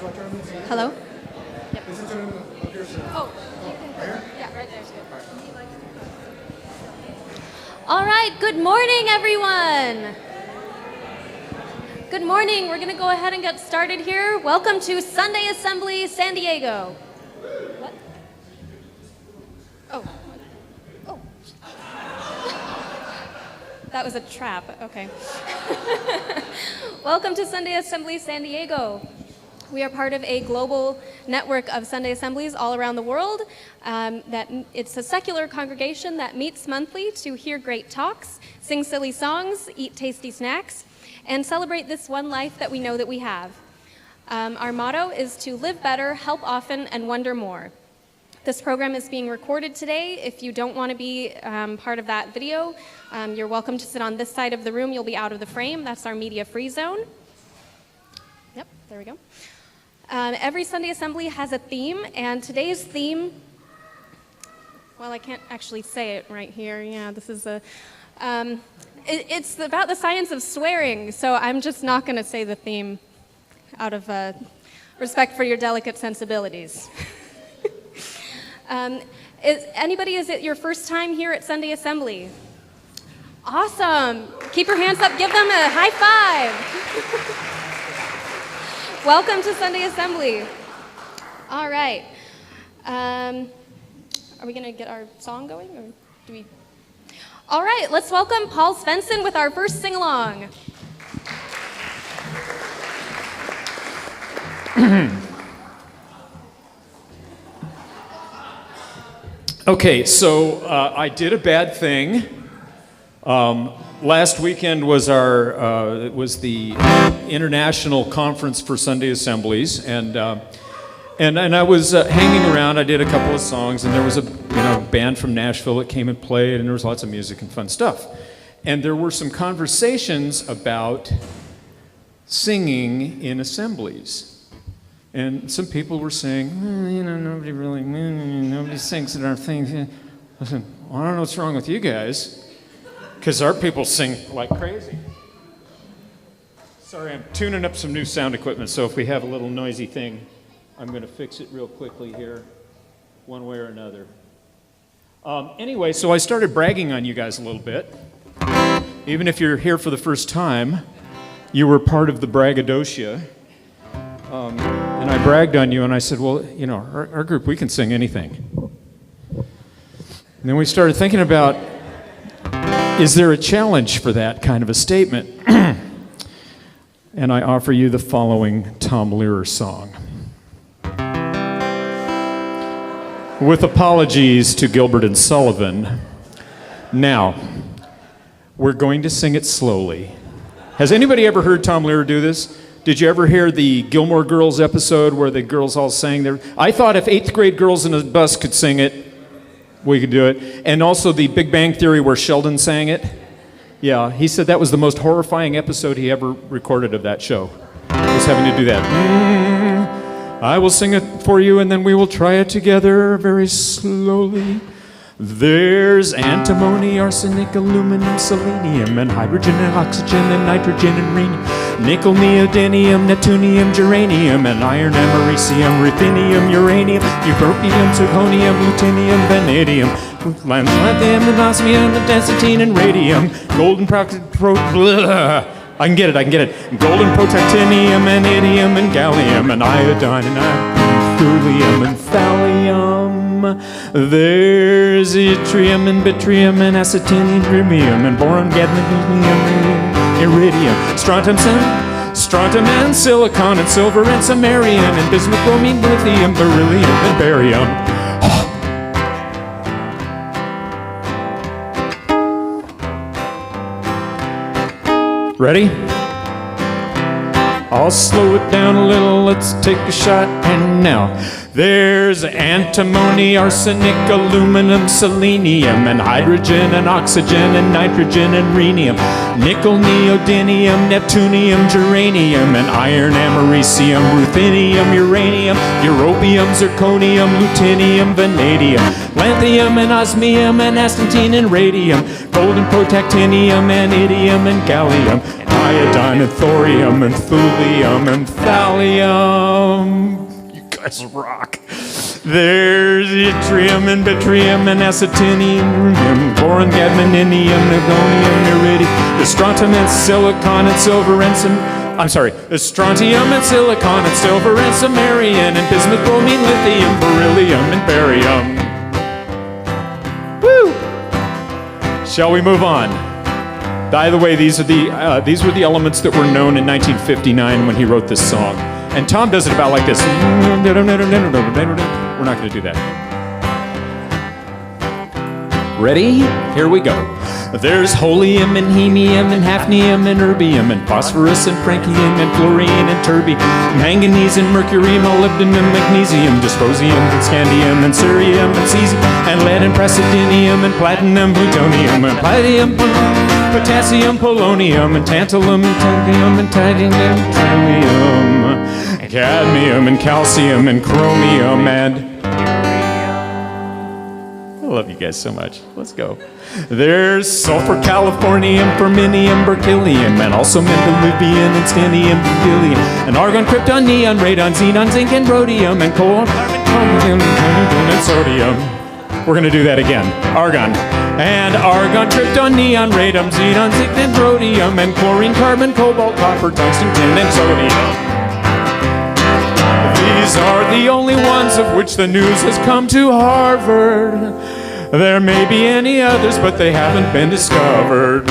Hello? Yep. Oh, yeah, right there. All right, good morning, everyone. Good morning. We're going to go ahead and get started here. Welcome to Sunday Assembly San Diego. What? Oh. Oh. That was a trap. Okay. Welcome to Sunday Assembly San Diego. We are part of a global network of Sunday assemblies all around the world. It's a secular congregation that meets monthly to hear great talks, sing silly songs, eat tasty snacks, and celebrate this one life that we know that we have. Our motto is to live better, help often, and wonder more. This program is being recorded today. If you don't want to be part of that video, you're welcome to sit on this side of the room. You'll be out of the frame. That's our media-free zone. Yep, there we go. Every Sunday assembly has a theme, and today's theme, well, I can't actually say it right here. Yeah, this is it's about the science of swearing, so I'm just not going to say the theme out of respect for your delicate sensibilities. Is it your first time here at Sunday Assembly? Awesome. Keep your hands up. Give them a high five. Welcome to Sunday Assembly. All right. Are we going to get our song going? Or do we? All right, let's welcome Paul Svensson with our first sing-along. Okay, so I did a bad thing. Last weekend was the International Conference for Sunday Assemblies, and I was hanging around. I did a couple of songs, and there was a band from Nashville that came and played, and there was lots of music and fun stuff. And there were some conversations about singing in assemblies, and some people were saying, nobody sings at our thing. Listen, I don't know what's wrong with you guys. Because our people sing like crazy. Sorry, I'm tuning up some new sound equipment, so if we have a little noisy thing, I'm going to fix it real quickly here, one way or another. Anyway, so I started bragging on you guys a little bit. Even if you're here for the first time, you were part of the braggadocio. And I bragged on you, and I said, well, our group, we can sing anything. And then we started thinking about, is there a challenge for that kind of a statement? And I offer you the following Tom Lehrer song. With apologies to Gilbert and Sullivan. Now, we're going to sing it slowly. Has anybody ever heard Tom Lehrer do this? Did you ever hear the Gilmore Girls episode where the girls all sang there? I thought if 8th grade girls in a bus could sing it, we could do it. And also the Big Bang Theory where Sheldon sang it. Yeah, he said that was the most horrifying episode he ever recorded of that show. Was having to do that. I will sing it for you and then we will try it together very slowly. There's antimony, arsenic, aluminum, selenium, and hydrogen and oxygen and nitrogen and rhenium, nickel, neodymium, neptunium, germanium, and iron, americium, ruthenium, uranium, europium, zirconium, lutetium, vanadium, lanthanum, and osmium, and densitine, and radium, golden I can get it. Golden protactinium, and iridium, and gallium, and iodine, and thulium, and thallium. There's yttrium, and yttrium, and acetinium, and rhenium, and boron, gadolinium, and iridium, strontium, and silicon, and silver, and samarium, and bismuth, bromine, lithium, beryllium, and barium. Ready? I'll slow it down a little, let's take a shot, and now. There's antimony, arsenic, aluminum, selenium, and hydrogen, and oxygen, and nitrogen, and rhenium, nickel, neodymium, neptunium, germanium, and iron, americium, ruthenium, uranium, europium, zirconium, lutetium, vanadium, lanthanum, and osmium, and astatine, and radium, golden protactinium, and iridium, and gallium, and iodine and thorium and thulium and thallium. You guys rock. There's yttrium and yttrium and actinium and boron, gadolinium, palladium, iridium, the strontium and silicon and silver and the strontium and silicon and silver and samarium and bismuth, bromine, lithium, beryllium and barium. Woo! Shall we move on? By the way, these were the elements that were known in 1959 when he wrote this song. And Tom does it about like this. We're not going to do that. Ready? Here we go. There's holmium and hemium and hafnium and erbium and phosphorus and francium and fluorine and terbium, manganese and mercury, molybdenum, magnesium, dysprosium and scandium and cerium and cesium and lead and praseodymium and platinum, plutonium and palladium, potassium, polonium and tantalum and tantalum and titanium and trillium, cadmium and calcium and chromium and I love you guys so much. Let's go. There's sulfur, californium, ferminium, berkelium, and also mendelevium and scandium, beryllium, and argon, krypton, neon, radon, xenon, zinc, and rhodium, and coal, carbon, and sodium. We're going to do that again. Argon. And argon, krypton, neon, radon, xenon, zinc, and rhodium, and chlorine, carbon, cobalt, copper, tungsten, tin, and sodium. These are the only ones of which the news has come to Harvard. There may be any others, but they haven't been discovered.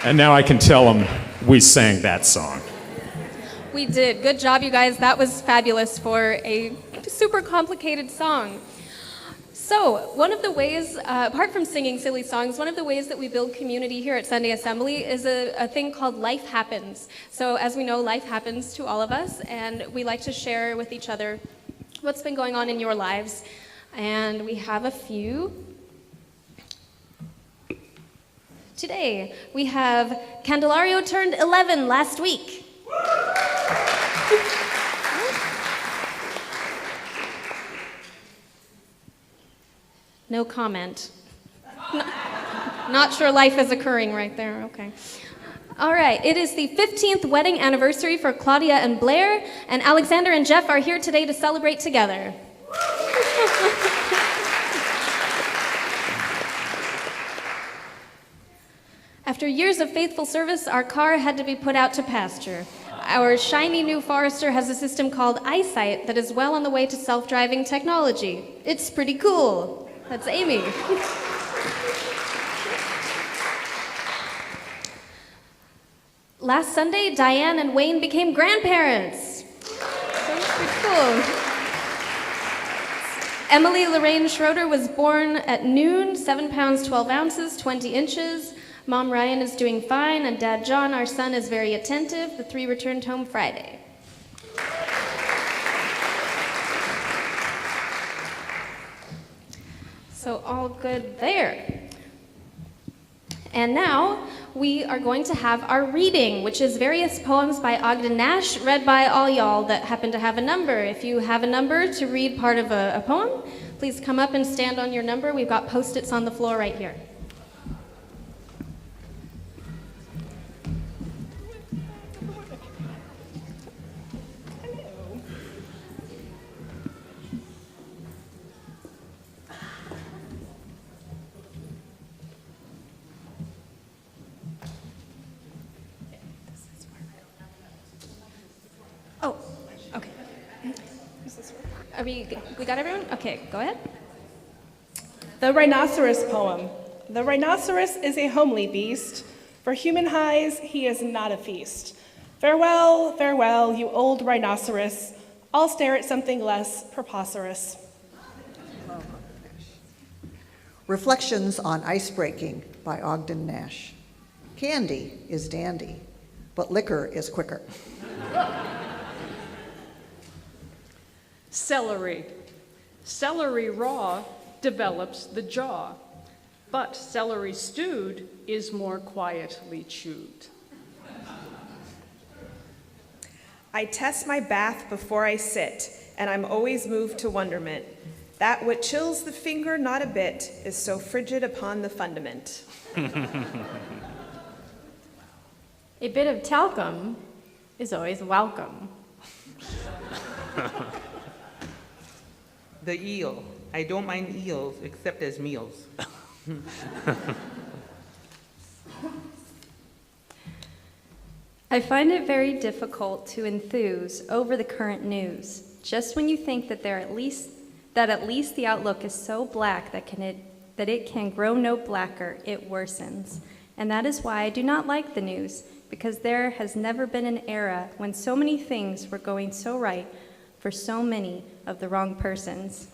And now I can tell them we sang that song. We did. Good job, you guys. That was fabulous for a super complicated song. So, one of the ways, apart from singing silly songs, one of the ways that we build community here at Sunday Assembly is a thing called Life Happens. So, as we know, life happens to all of us, and we like to share with each other what's been going on in your lives. And we have a few. Today, we have Candelario turned 11 last week. No comment. Not sure life is occurring right there, okay. All right, it is the 15th wedding anniversary for Claudia and Blair, and Alexander and Jeff are here today to celebrate together. After years of faithful service, our car had to be put out to pasture. Our shiny new Forester has a system called Eyesight that is well on the way to self-driving technology. It's pretty cool. That's Amy. Last Sunday, Diane and Wayne became grandparents. So it's pretty cool. Emily Lorraine Schroeder was born at noon, 7 pounds, 12 ounces, 20 inches. Mom Ryan is doing fine, and Dad John, our son, is very attentive. The three returned home Friday. So all good there. And now we are going to have our reading, which is various poems by Ogden Nash, read by all y'all that happen to have a number. If you have a number to read part of a poem, please come up and stand on your number. We've got Post-its on the floor right here. Oh, okay. We got everyone? Okay, go ahead. The Rhinoceros poem. The rhinoceros is a homely beast. For human highs, he is not a feast. Farewell, farewell, you old rhinoceros. I'll stare at something less preposterous. Reflections on Ice Breaking by Ogden Nash. Candy is dandy, but liquor is quicker. Celery. Celery raw develops the jaw, but celery stewed is more quietly chewed. I test my bath before I sit, and I'm always moved to wonderment. That what chills the finger not a bit is so frigid upon the fundament. A bit of talcum is always welcome. The eel. I don't mind eels except as meals. I find it very difficult to enthuse over the current news, just when you think that at least the outlook is so black that it can grow no blacker, it worsens. And that is why I do not like the news, because there has never been an era when so many things were going so right for so many of the wrong persons.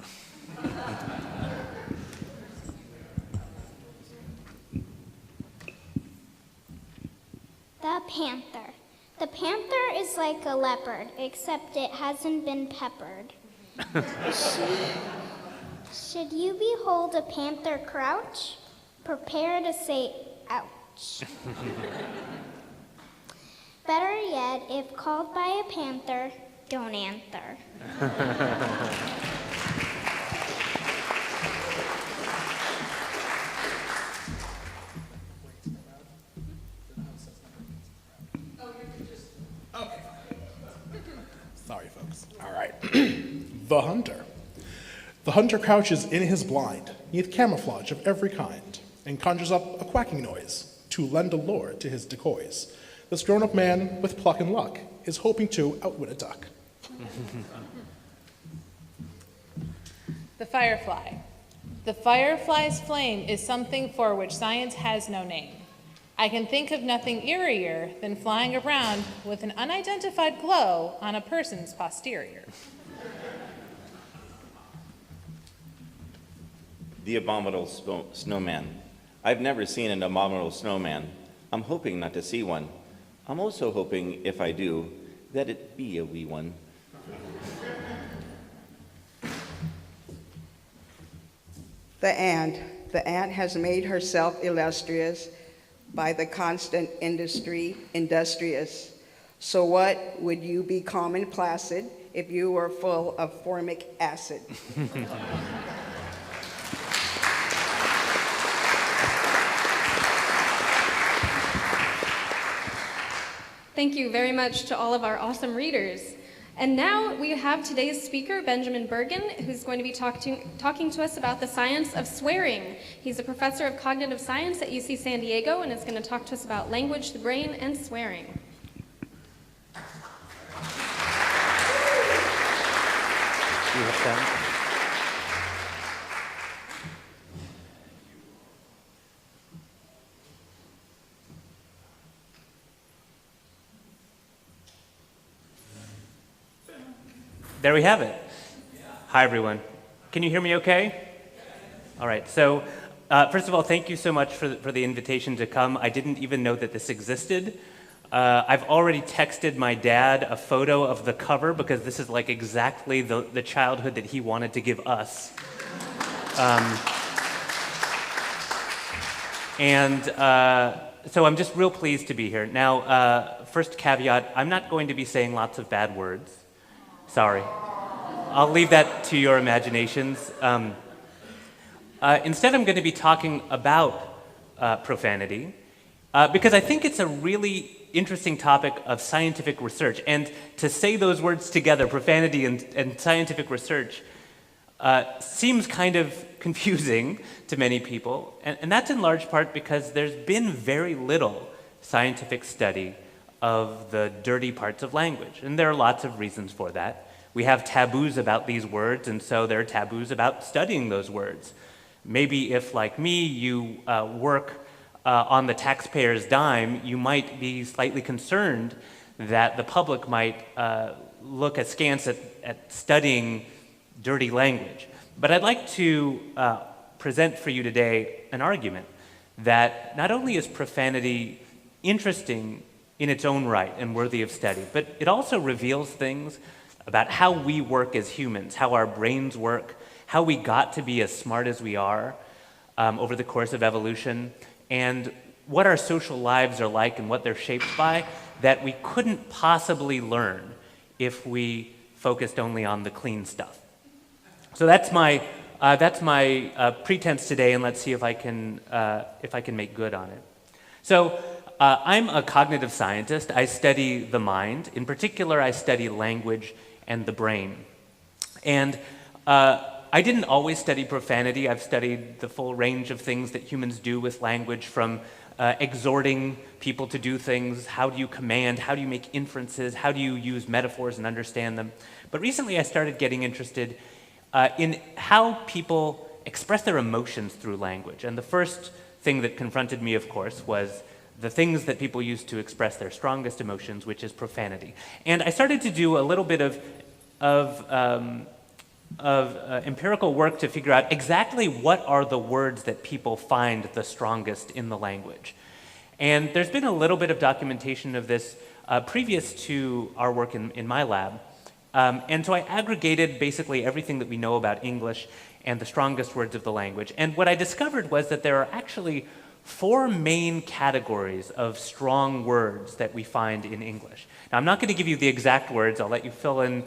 The panther. The panther is like a leopard, except it hasn't been peppered. Should you behold a panther crouch, prepare to say, ouch. Better yet, if called by a panther, don't answer. Sorry, folks. All right. The hunter. The hunter crouches in his blind, neath camouflage of every kind, and conjures up a quacking noise to lend a lure to his decoys. This grown-up man, with pluck and luck, is hoping to outwit a duck. The firefly. The firefly's flame is something for which science has no name. I can think of nothing eerier than flying around with an unidentified glow on a person's posterior. The abominable snowman. I've never seen an abominable snowman. I'm hoping not to see one. I'm also hoping, if I do, that it be a wee one. The ant. The ant has made herself illustrious by the constant industrious. So what would you be calm and placid if you were full of formic acid? Thank you very much to all of our awesome readers. And now we have today's speaker, Benjamin Bergen, who's going to be talking to us about the science of swearing. He's a professor of cognitive science at UC San Diego and is going to talk to us about language, the brain, and swearing. There we have it. Hi, everyone. Can you hear me okay? All right. So, first of all, thank you so much for the invitation to come. I didn't even know that this existed. I've already texted my dad a photo of the cover because this is like exactly the childhood that he wanted to give us. So I'm just real pleased to be here. Now, first caveat, I'm not going to be saying lots of bad words. Sorry. I'll leave that to your imaginations. Instead, I'm going to be talking about profanity because I think it's a really interesting topic of scientific research. And to say those words together, profanity and scientific research, seems kind of confusing to many people. And that's in large part because there's been very little scientific study of the dirty parts of language. And there are lots of reasons for that. We have taboos about these words, and so there are taboos about studying those words. Maybe if, like me, you work on the taxpayer's dime, you might be slightly concerned that the public might look askance at studying dirty language. But I'd like to present for you today an argument that not only is profanity interesting in its own right and worthy of study, but it also reveals things about how we work as humans, how our brains work, how we got to be as smart as we are over the course of evolution, and what our social lives are like and what they're shaped by that we couldn't possibly learn if we focused only on the clean stuff. So that's my pretense today, and let's see if I can make good on it. So I'm a cognitive scientist. I study the mind. In particular, I study language and the brain. And I didn't always study profanity. I've studied the full range of things that humans do with language, from exhorting people to do things, how do you command, how do you make inferences, how do you use metaphors and understand them. But recently I started getting interested in how people express their emotions through language. And the first thing that confronted me, of course, was the things that people use to express their strongest emotions, which is profanity. And I started to do a little bit of empirical work to figure out exactly what are the words that people find the strongest in the language. And there's been a little bit of documentation of this previous to our work in my lab. And so I aggregated basically everything that we know about English and the strongest words of the language. And what I discovered was that there are actually 4 main categories of strong words that we find in English. Now, I'm not going to give you the exact words. I'll let you fill in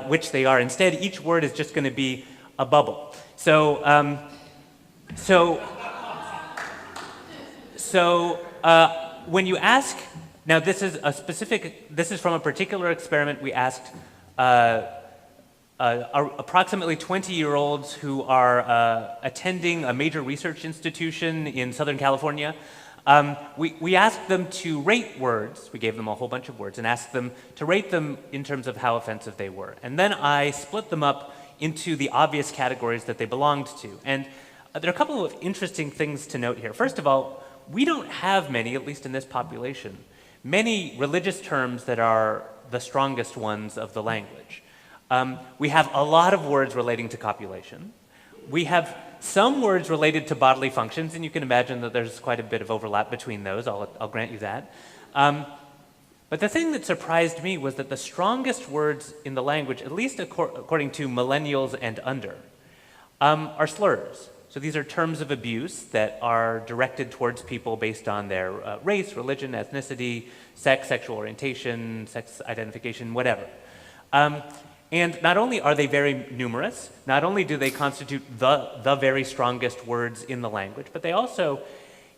which they are. Instead, each word is just going to be a bubble. So when you ask, now this is from a particular experiment. We asked approximately 20-year-olds who are attending a major research institution in Southern California. We asked them to rate words. We gave them a whole bunch of words and asked them to rate them in terms of how offensive they were. And then I split them up into the obvious categories that they belonged to. And there are a couple of interesting things to note here. First of all, we don't have many, at least in this population, many religious terms that are the strongest ones of the language. We have a lot of words relating to copulation. We have some words related to bodily functions, and you can imagine that there's quite a bit of overlap between those. I'll grant you that. But the thing that surprised me was that the strongest words in the language, at least according to millennials and under, are slurs. So these are terms of abuse that are directed towards people based on their race, religion, ethnicity, sex, sexual orientation, sex identification, whatever. And not only are they very numerous, not only do they constitute the very strongest words in the language, but they also,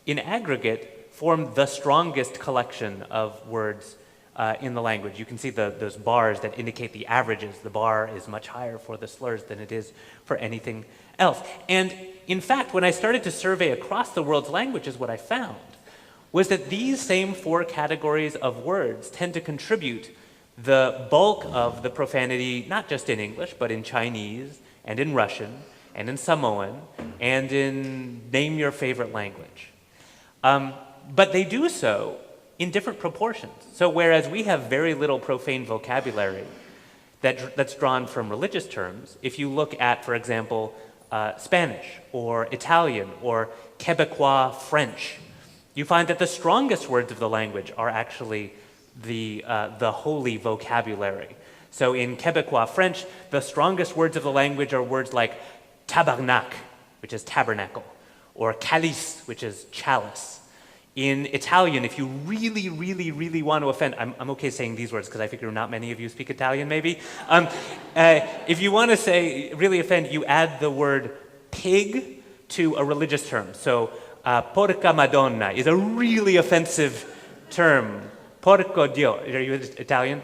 in aggregate, form the strongest collection of words in the language. You can see those bars that indicate the averages. The bar is much higher for the slurs than it is for anything else. And in fact, when I started to survey across the world's languages, what I found was that these same 4 categories of words tend to contribute the bulk of the profanity, not just in English, but in Chinese, and in Russian, and in Samoan, and in name your favorite language. But they do so in different proportions. So whereas we have very little profane vocabulary that's drawn from religious terms, if you look at, for example, Spanish, or Italian, or Quebecois French, you find that the strongest words of the language are actually the holy vocabulary. So in Quebecois French, the strongest words of the language are words like tabarnak, which is tabernacle, or calice, which is chalice. In Italian, if you really, really, really want to offend, I'm okay saying these words because I figure not many of you speak Italian maybe. If you want to say really offend, you add the word pig to a religious term. So porca madonna is a really offensive term. Porco Dio. Are you Italian?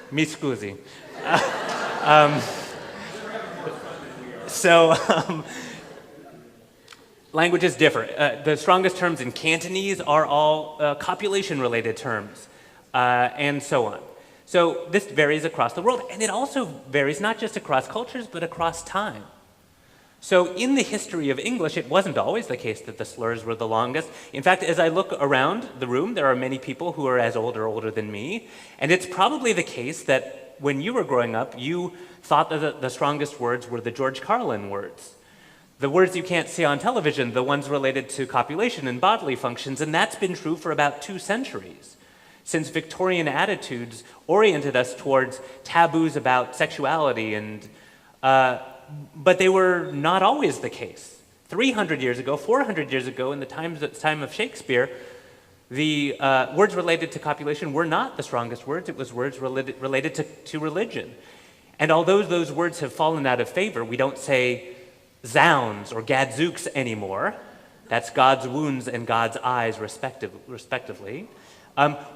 Mi scusi. Languages differ. The strongest terms in Cantonese are all copulation-related terms, and so on. So this varies across the world, and it also varies not just across cultures, but across time. So in the history of English, it wasn't always the case that the slurs were the longest. In fact, as I look around the room, there are many people who are as old or older than me, and it's probably the case that when you were growing up, you thought that the strongest words were the George Carlin words. The words you can't see on television, the ones related to copulation and bodily functions, and that's been true for about 2 centuries, since Victorian attitudes oriented us towards taboos about sexuality and but they were not always the case. 300 years ago, 400 years ago, in the time of Shakespeare, The words related to copulation were not the strongest words. It was words related to religion. And although those words have fallen out of favor, we don't say zounds or gadzooks anymore. That's God's wounds and God's eyes, respectively.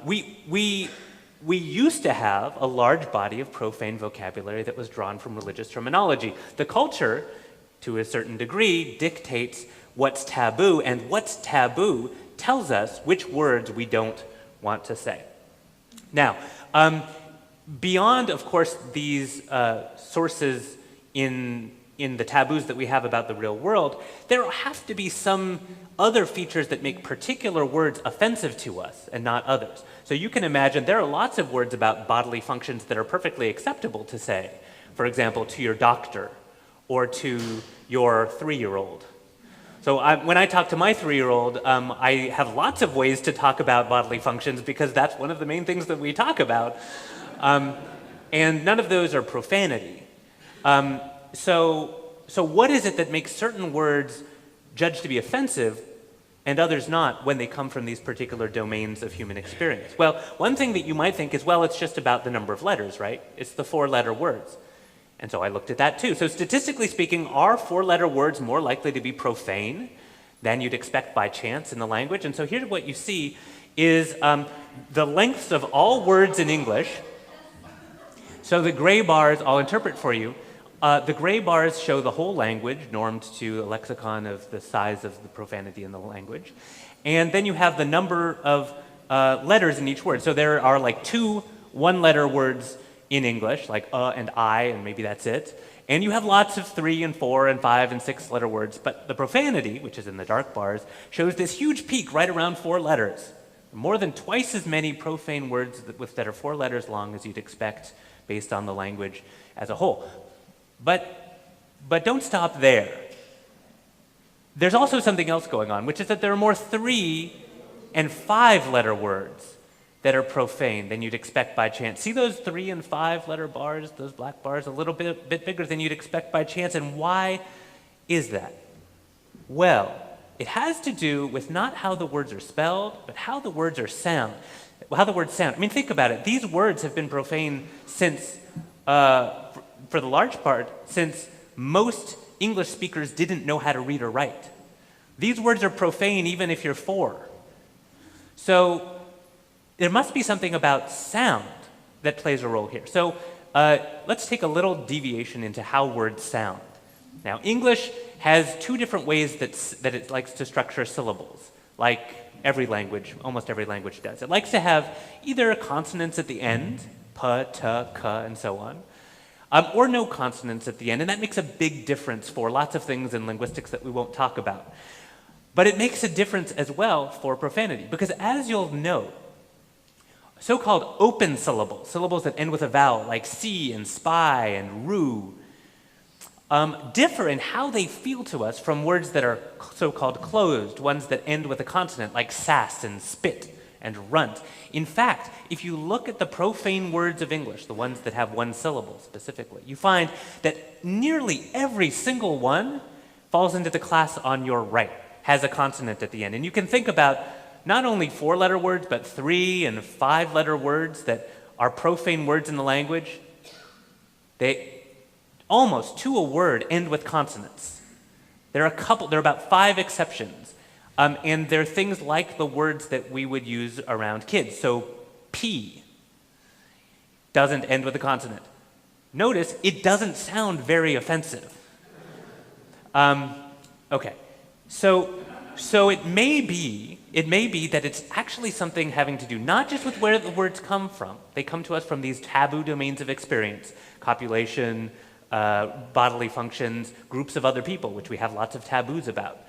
We used to have a large body of profane vocabulary that was drawn from religious terminology. The culture, to a certain degree, dictates what's taboo, and what's taboo tells us which words we don't want to say. Now, beyond, of course, these sources in the taboos that we have about the real world, there have to be some other features that make particular words offensive to us and not others. So you can imagine there are lots of words about bodily functions that are perfectly acceptable to say. For example, to your doctor or to your 3-year-old. So when I talk to my 3-year-old, I have lots of ways to talk about bodily functions because that's one of the main things that we talk about. And none of those are profanity. So what is it that makes certain words judged to be offensive and others not when they come from these particular domains of human experience? Well, one thing that you might think is, well, it's just about the number of letters, right? It's the 4-letter words. And so I looked at that too. So statistically speaking, are 4-letter words more likely to be profane than you'd expect by chance in the language? And so here's what you see is the lengths of all words in English. So the gray bars, I'll interpret for you. The gray bars show the whole language, normed to a lexicon of the size of the profanity in the language. And then you have the number of letters in each word. So there are like 2 1-letter words in English, like and I, and maybe that's it. And you have lots of 3 and 4 and 5 and 6-letter words. But the profanity, which is in the dark bars, shows this huge peak right around 4 letters. More than twice as many profane words that are 4 letters long as you'd expect based on the language as a whole. But don't stop there. There's also something else going on, which is that there are more 3 and 5-letter words that are profane than you'd expect by chance. See those 3 and 5-letter bars, those black bars, a little bit bigger than you'd expect by chance, and why is that? Well, it has to do with not how the words are spelled, but how the words are sound. How the words sound. I mean, think about it. These words have been profane since, for the large part, since most English speakers didn't know how to read or write. These words are profane even if you're 4. So there must be something about sound that plays a role here. So let's take a little deviation into how words sound. Now, English has 2 different ways that it likes to structure syllables, like every language, almost every language does. It likes to have either consonants at the end, pa, ta, ka, and so on, or no consonants at the end, and that makes a big difference for lots of things in linguistics that we won't talk about. But it makes a difference as well for profanity, because as you'll note, so-called open syllables, syllables that end with a vowel, like see and spy and rue, differ in how they feel to us from words that are so-called closed, ones that end with a consonant, like sass and spit and runt. In fact, if you look at the profane words of English, the ones that have 1 syllable specifically, you find that nearly every single one falls into the class on your right, has a consonant at the end. And you can think about not only 4-letter words, but 3 and 5-letter words that are profane words in the language. They almost, to a word, end with consonants. There are about 5 exceptions. And they're things like the words that we would use around kids. So P doesn't end with a consonant. Notice it doesn't sound very offensive. Okay, so it may be that it's actually something having to do not just with where the words come from. They come to us from these taboo domains of experience, copulation, bodily functions, groups of other people, which we have lots of taboos about.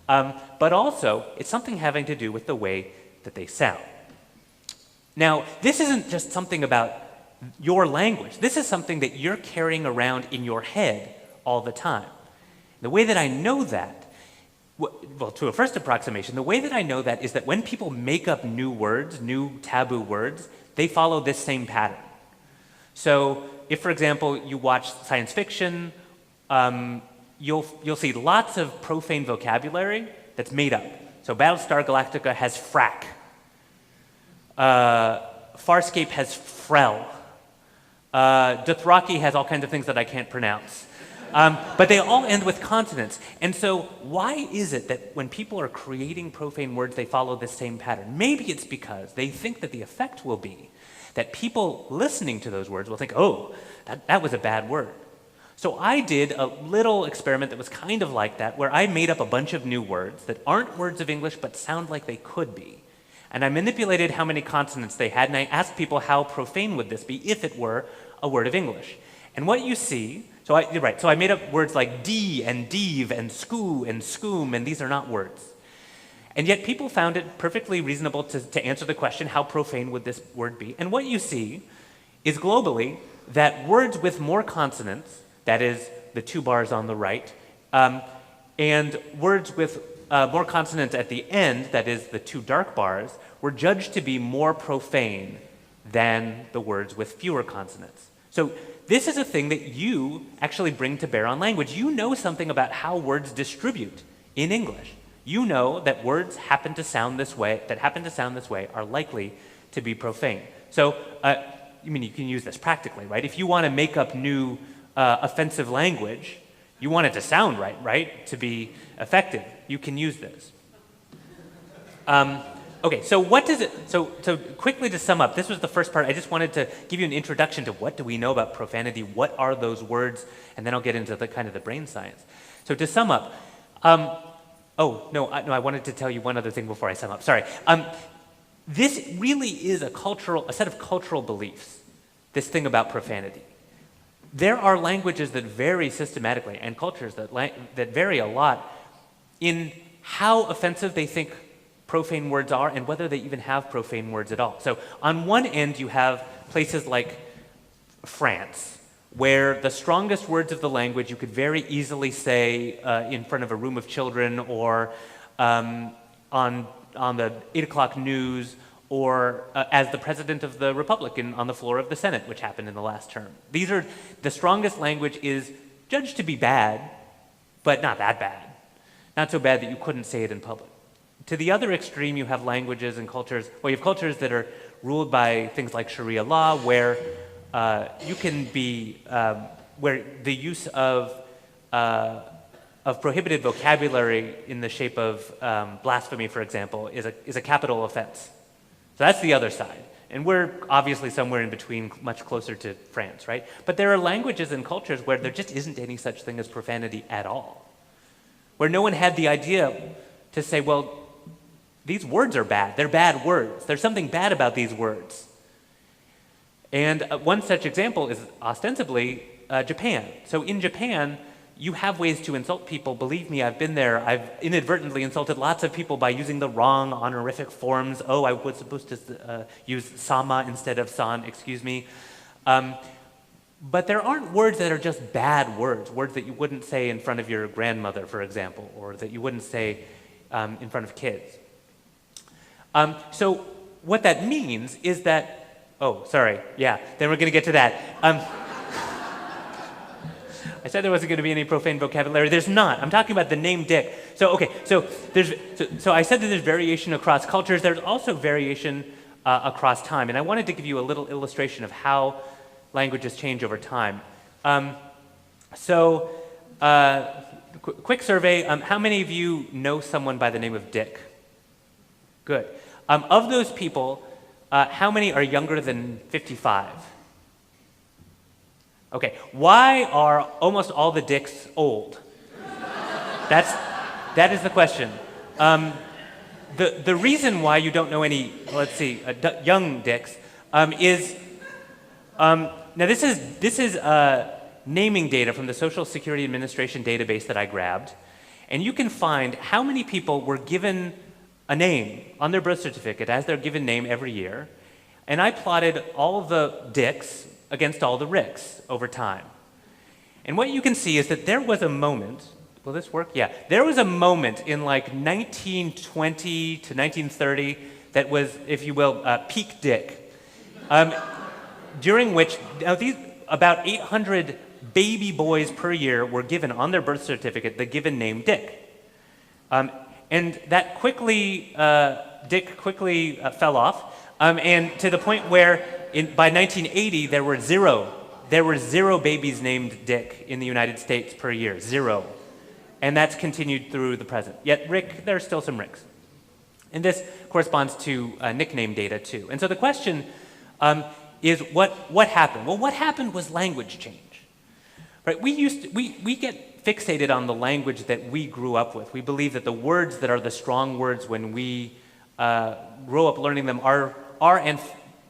But also, it's something having to do with the way that they sound. Now, this isn't just something about your language. This is something that you're carrying around in your head all the time. The way that I know that, well, to a first approximation, the way that I know that is that when people make up new words, new taboo words, they follow this same pattern. So if, for example, you watch science fiction, you'll see lots of profane vocabulary that's made up. So Battlestar Galactica has frack. Farscape has Frel. Dothraki has all kinds of things that I can't pronounce. But they all end with consonants. And so why is it that when people are creating profane words, they follow this same pattern? Maybe it's because they think that the effect will be that people listening to those words will think, oh, that was a bad word. So I did a little experiment that was kind of like that, where I made up a bunch of new words that aren't words of English but sound like they could be. And I manipulated how many consonants they had, and I asked people how profane would this be if it were a word of English. And what you see, so I made up words like dee and deeve and skoo and skoom, and these are not words. And yet people found it perfectly reasonable to answer the question, how profane would this word be? And what you see is globally that words with more consonants, that is the 2 bars on the right, and words with more consonants at the end, that is the 2 dark bars, were judged to be more profane than the words with fewer consonants. So this is a thing that you actually bring to bear on language. You know something about how words distribute in English. You know that words that happen to sound this way are likely to be profane. So, you can use this practically, right? If you want to make up new offensive language, you want it to sound right? To be effective, you can use this. Okay, so what does it, so quickly to sum up, this was the first part. I just wanted to give you an introduction to what do we know about profanity, what are those words, and then I'll get into the kind of the brain science. So to sum up, I wanted to tell you one other thing before I sum up, sorry. This really is a set of cultural beliefs, this thing about profanity. There are languages that vary systematically and cultures that vary a lot in how offensive they think profane words are and whether they even have profane words at all. So on one end you have places like France, where the strongest words of the language you could very easily say in front of a room of children or on the 8 o'clock news or as the president of the Republic on the floor of the Senate, which happened in the last term. These are, the strongest language is judged to be bad, but not that bad. Not so bad that you couldn't say it in public. To the other extreme, you have languages and cultures, you have cultures that are ruled by things like Sharia law, where you can be, where the use of prohibited vocabulary in the shape of blasphemy, for example, is a capital offense. So that's the other side. And we're obviously somewhere in between, much closer to France, right? But there are languages and cultures where there just isn't any such thing as profanity at all. Where no one had the idea to say, well, these words are bad. They're bad words. There's something bad about these words. And one such example is ostensibly Japan. So in Japan, you have ways to insult people. Believe me, I've been there. I've inadvertently insulted lots of people by using the wrong honorific forms. Oh, I was supposed to use sama instead of san, excuse me. But there aren't words that are just bad words, words that you wouldn't say in front of your grandmother, for example, or that you wouldn't say in front of kids. So what that means is that, then we're going to get to that. I said there wasn't going to be any profane vocabulary. There's not. I'm talking about the name Dick. So I said that there's variation across cultures. There's also variation across time. And I wanted to give you a little illustration of how languages change over time. Quick survey. How many of you know someone by the name of Dick? Good. Of those people, how many are younger than 55? Okay, why are almost all the Dicks old? That is the question. The reason why you don't know any, young Dicks is, now this is naming data from the Social Security Administration database that I grabbed, and you can find how many people were given a name on their birth certificate as their given name every year, and I plotted all the Dicks against all the Ricks over time. And what you can see is that there was a moment, will this work? Yeah. There was a moment in like 1920 to 1930 that was, if you will, peak Dick, during which about 800 baby boys per year were given on their birth certificate the given name Dick. And that quickly, Dick quickly fell off. And to the point where by 1980, there were zero babies named Dick in the United States per year, 0. And that's continued through the present. Yet Rick, there are still some Ricks. And this corresponds to nickname data too. And so the question is what happened? Well, what happened was language change. Right? We get fixated on the language that we grew up with. We believe that the words that are the strong words when we grow up learning them are and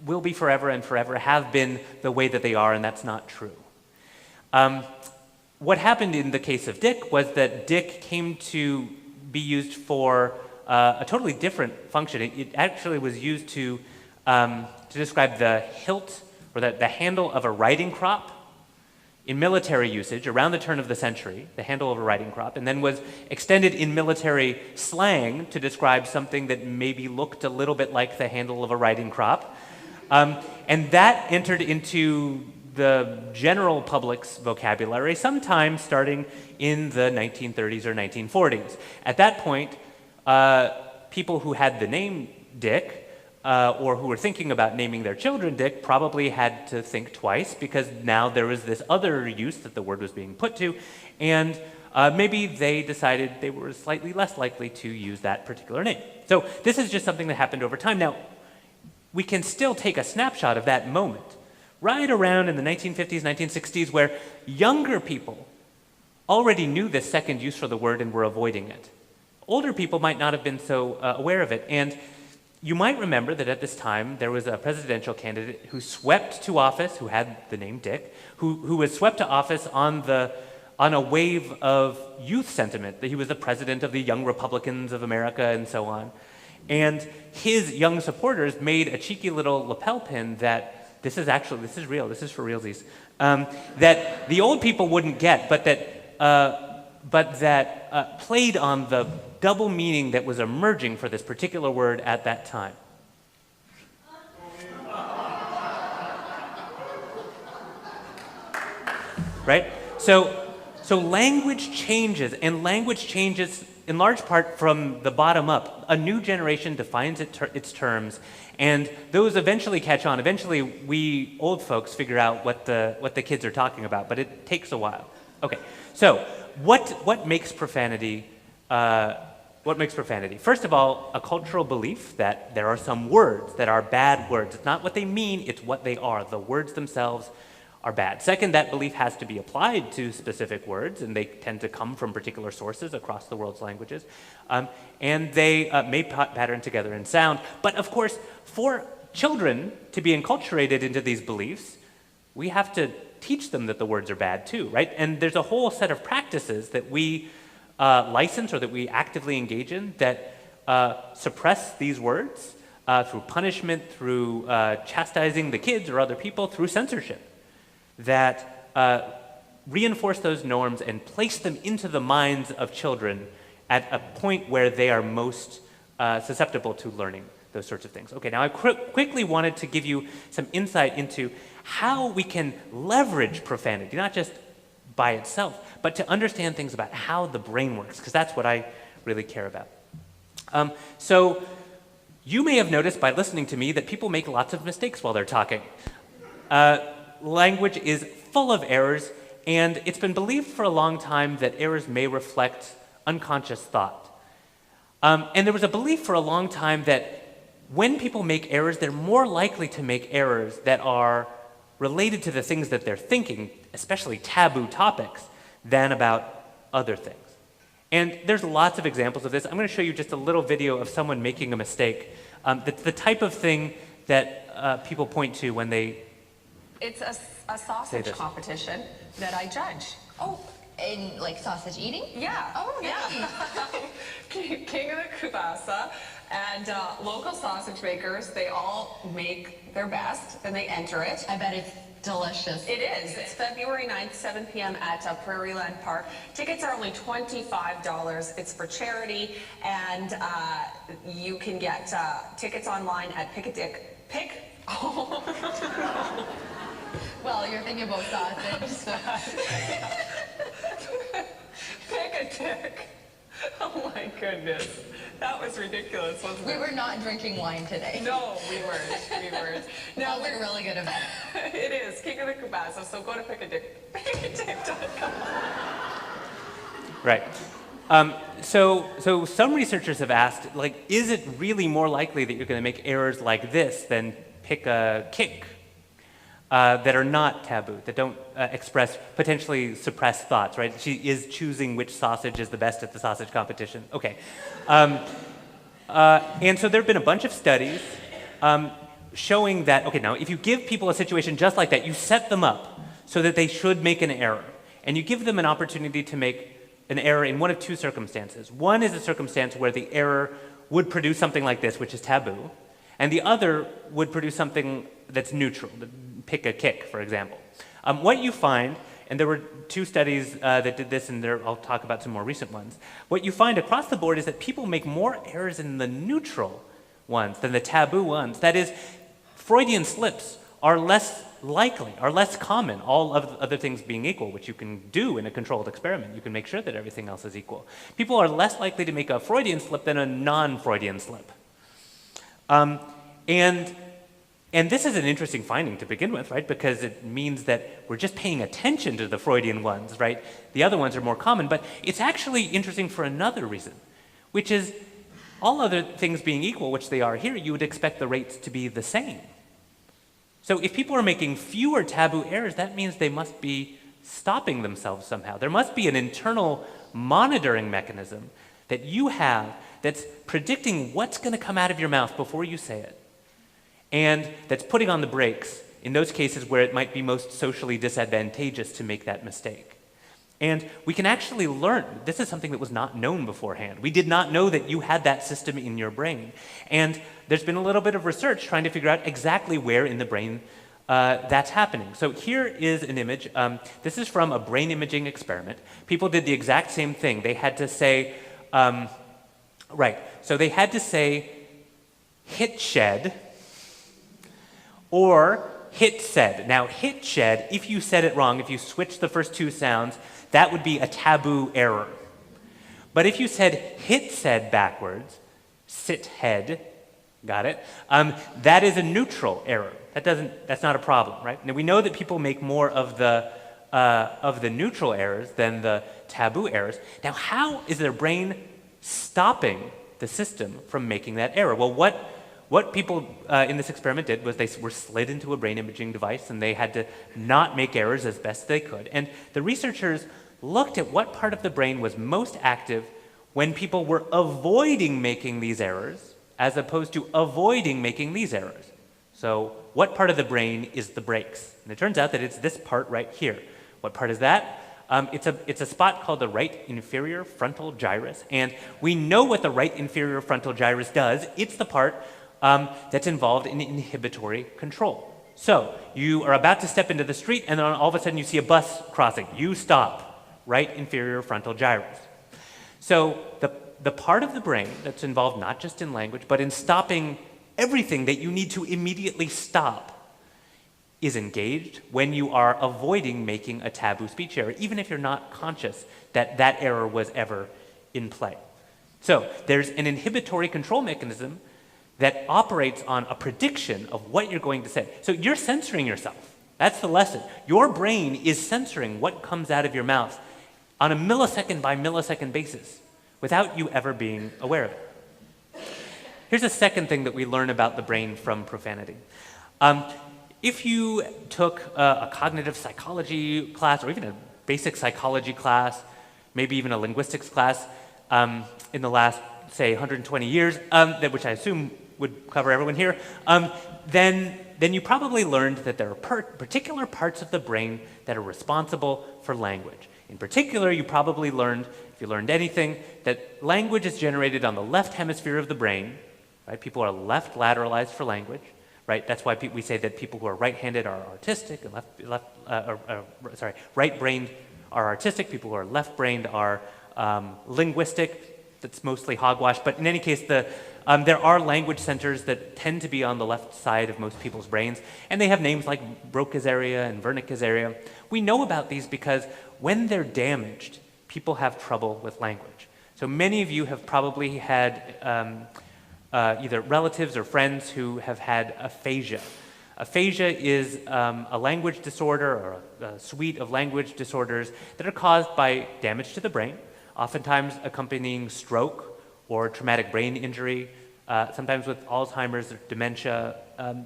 will be forever and forever, have been the way that they are, and that's not true. What happened in the case of Dick was that Dick came to be used for a totally different function. It actually was used to describe the hilt or the handle of a riding crop in military usage around the turn of the century, the handle of a riding crop, and then was extended in military slang to describe something that maybe looked a little bit like the handle of a riding crop. And that entered into the general public's vocabulary sometime starting in the 1930s or 1940s. At that point, people who had the name Dick or who were thinking about naming their children Dick probably had to think twice, because now there was this other use that the word was being put to, and maybe they decided they were slightly less likely to use that particular name. So this is just something that happened over time. Now, we can still take a snapshot of that moment, right around in the 1950s, 1960s, where younger people already knew this second use for the word and were avoiding it. Older people might not have been so aware of it. And you might remember that at this time, there was a presidential candidate who swept to office, who had the name Dick, who was swept to office on a wave of youth sentiment, that he was the president of the Young Republicans of America and so on. And his young supporters made a cheeky little lapel pin that this is real, this is for realsies, that the old people wouldn't get, but that played on the double meaning that was emerging for this particular word at that time. Right? So language changes, and language changes in large part from the bottom up. A new generation defines its terms, and those eventually catch on. Eventually, we old folks figure out what the kids are talking about, but it takes a while. Okay, so what makes profanity? What makes profanity? First of all, a cultural belief that there are some words that are bad words. It's not what they mean, it's what they are. The words themselves are bad. Second, that belief has to be applied to specific words, and they tend to come from particular sources across the world's languages. And they may pattern together in sound. But of course, for children to be enculturated into these beliefs, we have to teach them that the words are bad too, right? And there's a whole set of practices that we license or that we actively engage in that suppress these words through punishment, through chastising the kids or other people, through censorship, that reinforce those norms and place them into the minds of children at a point where they are most susceptible to learning those sorts of things. Okay, now I quickly wanted to give you some insight into how we can leverage profanity, not just by itself, but to understand things about how the brain works, because that's what I really care about. So you may have noticed by listening to me that people make lots of mistakes while they're talking. Language is full of errors, and it's been believed for a long time that errors may reflect unconscious thought. And there was a belief for a long time that when people make errors, they're more likely to make errors that are related to the things that they're thinking, especially taboo topics, than about other things. And there's lots of examples of this. I'm going to show you just a little video of someone making a mistake. That's the type of thing that people point to when they It's a sausage competition that I judge. Oh, in like sausage eating? Yeah. Oh, yeah. King of the Kubasa and local sausage makers, they all make their best and they enter it. I bet it's delicious. It is. It's February 9th, 7 p.m. at Prairie Land Park. Tickets are only $25. It's for charity, and you can get tickets online at Well, you're thinking about sausage. So. Pick a dick. Oh my goodness. That was ridiculous, wasn't We it? were not drinking wine today. No, we weren't. We weren't. Now we're a really good event. It is King of the Cabasa, so go to pickadick.com. Right. So some researchers have asked, like, is it really more likely that you're going to make errors like this than pick a kick that are not taboo, that don't express potentially suppressed thoughts, right? She is choosing which sausage is the best at the sausage competition. Okay. And so there have been a bunch of studies showing that, okay, now if you give people a situation just like that, you set them up so that they should make an error, and you give them an opportunity to make an error in one of two circumstances. One is a circumstance where the error would produce something like this, which is taboo, and the other would produce something that's neutral, pick a kick, for example. What you find, and there were two studies that did this, and I'll talk about some more recent ones. What you find across the board is that people make more errors in the neutral ones than the taboo ones. That is, Freudian slips are less likely, are less common, all of the other things being equal, which you can do in a controlled experiment. You can make sure that everything else is equal. People are less likely to make a Freudian slip than a non-Freudian slip. And this is an interesting finding to begin with, right? Because it means that we're just paying attention to the Freudian ones, right? The other ones are more common, but it's actually interesting for another reason, which is all other things being equal, which they are here, you would expect the rates to be the same. So if people are making fewer taboo errors, that means they must be stopping themselves somehow. There must be an internal monitoring mechanism that you have that's predicting what's going to come out of your mouth before you say it, and that's putting on the brakes in those cases where it might be most socially disadvantageous to make that mistake. And we can actually learn. This is something that was not known beforehand. We did not know that you had that system in your brain. And there's been a little bit of research trying to figure out exactly where in the brain that's happening. So here is an image. This is from a brain imaging experiment. People did the exact same thing. They had to say, so they had to say hit shed or hit said. Now hit shed, if you said it wrong, if you switched the first two sounds, that would be a taboo error. But if you said hit said backwards, sit head, got it? That is a neutral error. That's not a problem, right? Now we know that people make more of the neutral errors than the taboo errors. Now how is their brain stopping the system from making that error? Well, what people in this experiment did was they were slid into a brain imaging device, and they had to not make errors as best they could. And the researchers looked at what part of the brain was most active when people were avoiding making these errors as opposed to avoiding making these errors. So what part of the brain is the brakes? And it turns out that it's this part right here. What part is that? It's a spot called the right inferior frontal gyrus, and we know what the right inferior frontal gyrus does. It's the part that's involved in inhibitory control. So you are about to step into the street, and then all of a sudden you see a bus crossing. You stop. Right inferior frontal gyrus. So the part of the brain that's involved not just in language, but in stopping everything that you need to immediately stop is engaged when you are avoiding making a taboo speech error, even if you're not conscious that that error was ever in play. So there's an inhibitory control mechanism that operates on a prediction of what you're going to say. So you're censoring yourself. That's the lesson. Your brain is censoring what comes out of your mouth on a millisecond by millisecond basis without you ever being aware of it. Here's a second thing that we learn about the brain from profanity. If you took a cognitive psychology class or even a basic psychology class, maybe even a linguistics class in the last, say, 120 years, which I assume would cover everyone here, then you probably learned that there are particular parts of the brain that are responsible for language. In particular, you probably learned, if you learned anything, that language is generated on the left hemisphere of the brain, right? People are left lateralized for language, right? That's why we say that people who are right-handed are artistic, and right-brained are artistic. People who are left-brained are linguistic. That's mostly hogwash. But in any case, there are language centers that tend to be on the left side of most people's brains, and they have names like Broca's area and Wernicke's area. We know about these because when they're damaged, people have trouble with language. So So many of you have probably had either relatives or friends who have had aphasia. Aphasia is a language disorder or a suite of language disorders that are caused by damage to the brain, oftentimes accompanying stroke or traumatic brain injury, sometimes with Alzheimer's or dementia.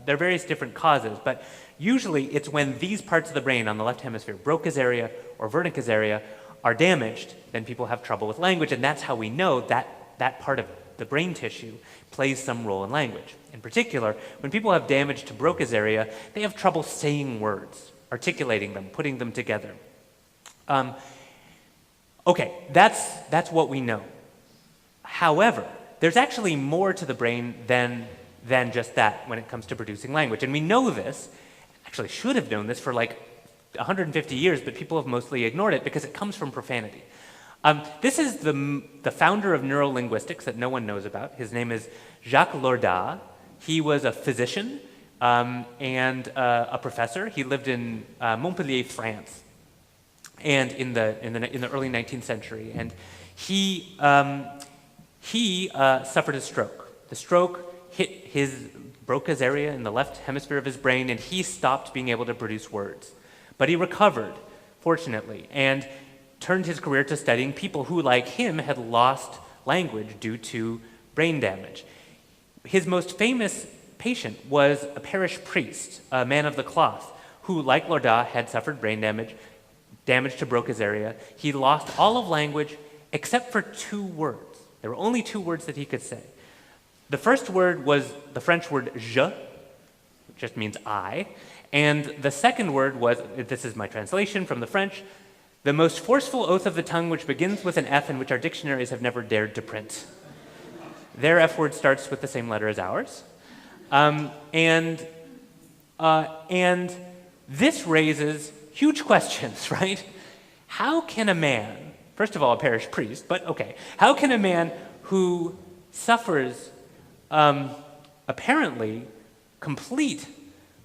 There are various different causes, but usually it's when these parts of the brain on the left hemisphere, Broca's area or Wernicke's area, are damaged, then people have trouble with language, and that's how we know that that part of the brain tissue plays some role in language. In particular, when people have damage to Broca's area, they have trouble saying words, articulating them, putting them together. Okay, that's what we know. However, there's actually more to the brain than just that when it comes to producing language. And we know this, actually should have known this for like 150 years, but people have mostly ignored it because it comes from profanity. This is the founder of neurolinguistics that no one knows about. His name is Jacques Lordat. He was a physician and a professor. He lived in Montpellier, France, and in the early 19th century. And he suffered a stroke. The stroke hit his Broca's area in the left hemisphere of his brain, and he stopped being able to produce words. But he recovered, fortunately, and turned his career to studying people who, like him, had lost language due to brain damage. His most famous patient was a parish priest, a man of the cloth, who, like Lordat, had suffered brain damage to Broca's area. He lost all of language except for 2 words. There were only 2 words that he could say. The first word was the French word je, which just means I, and the second word was, this is my translation from the French, the most forceful oath of the tongue which begins with an F and which our dictionaries have never dared to print. Their F word starts with the same letter as ours. And this raises huge questions, right? How can a man, first of all a parish priest, but okay, how can a man who suffers apparently complete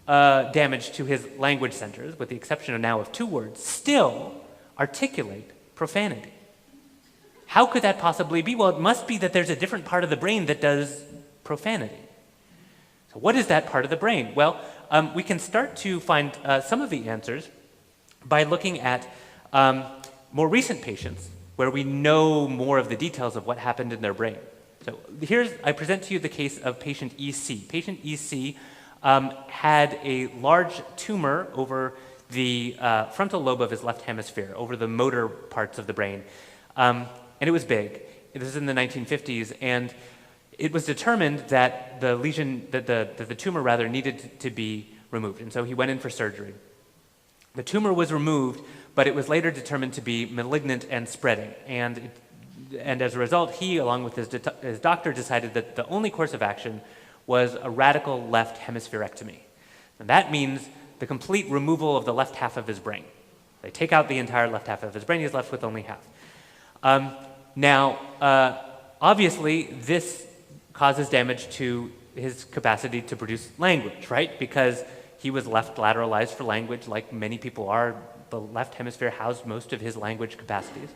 damage to his language centers, with the exception of now of 2 words, still articulate profanity? How could that possibly be? Well, it must be that there's a different part of the brain that does profanity. So what is that part of the brain? Well, we can start to find some of the answers by looking at more recent patients where we know more of the details of what happened in their brain. So I present to you the case of patient EC. Patient EC had a large tumor over the frontal lobe of his left hemisphere, over the motor parts of the brain. And it was big. This is in the 1950s, and it was determined that the lesion, that the tumor rather, needed to be removed. And so he went in for surgery. The tumor was removed, but it was later determined to be malignant and spreading. And as a result, he, along with his doctor, decided that the only course of action was a radical left hemispherectomy. And that means the complete removal of the left half of his brain. They take out the entire left half of his brain, he's left with only half. Obviously, this causes damage to his capacity to produce language, right? Because he was left lateralized for language, like many people are. The left hemisphere housed most of his language capacities.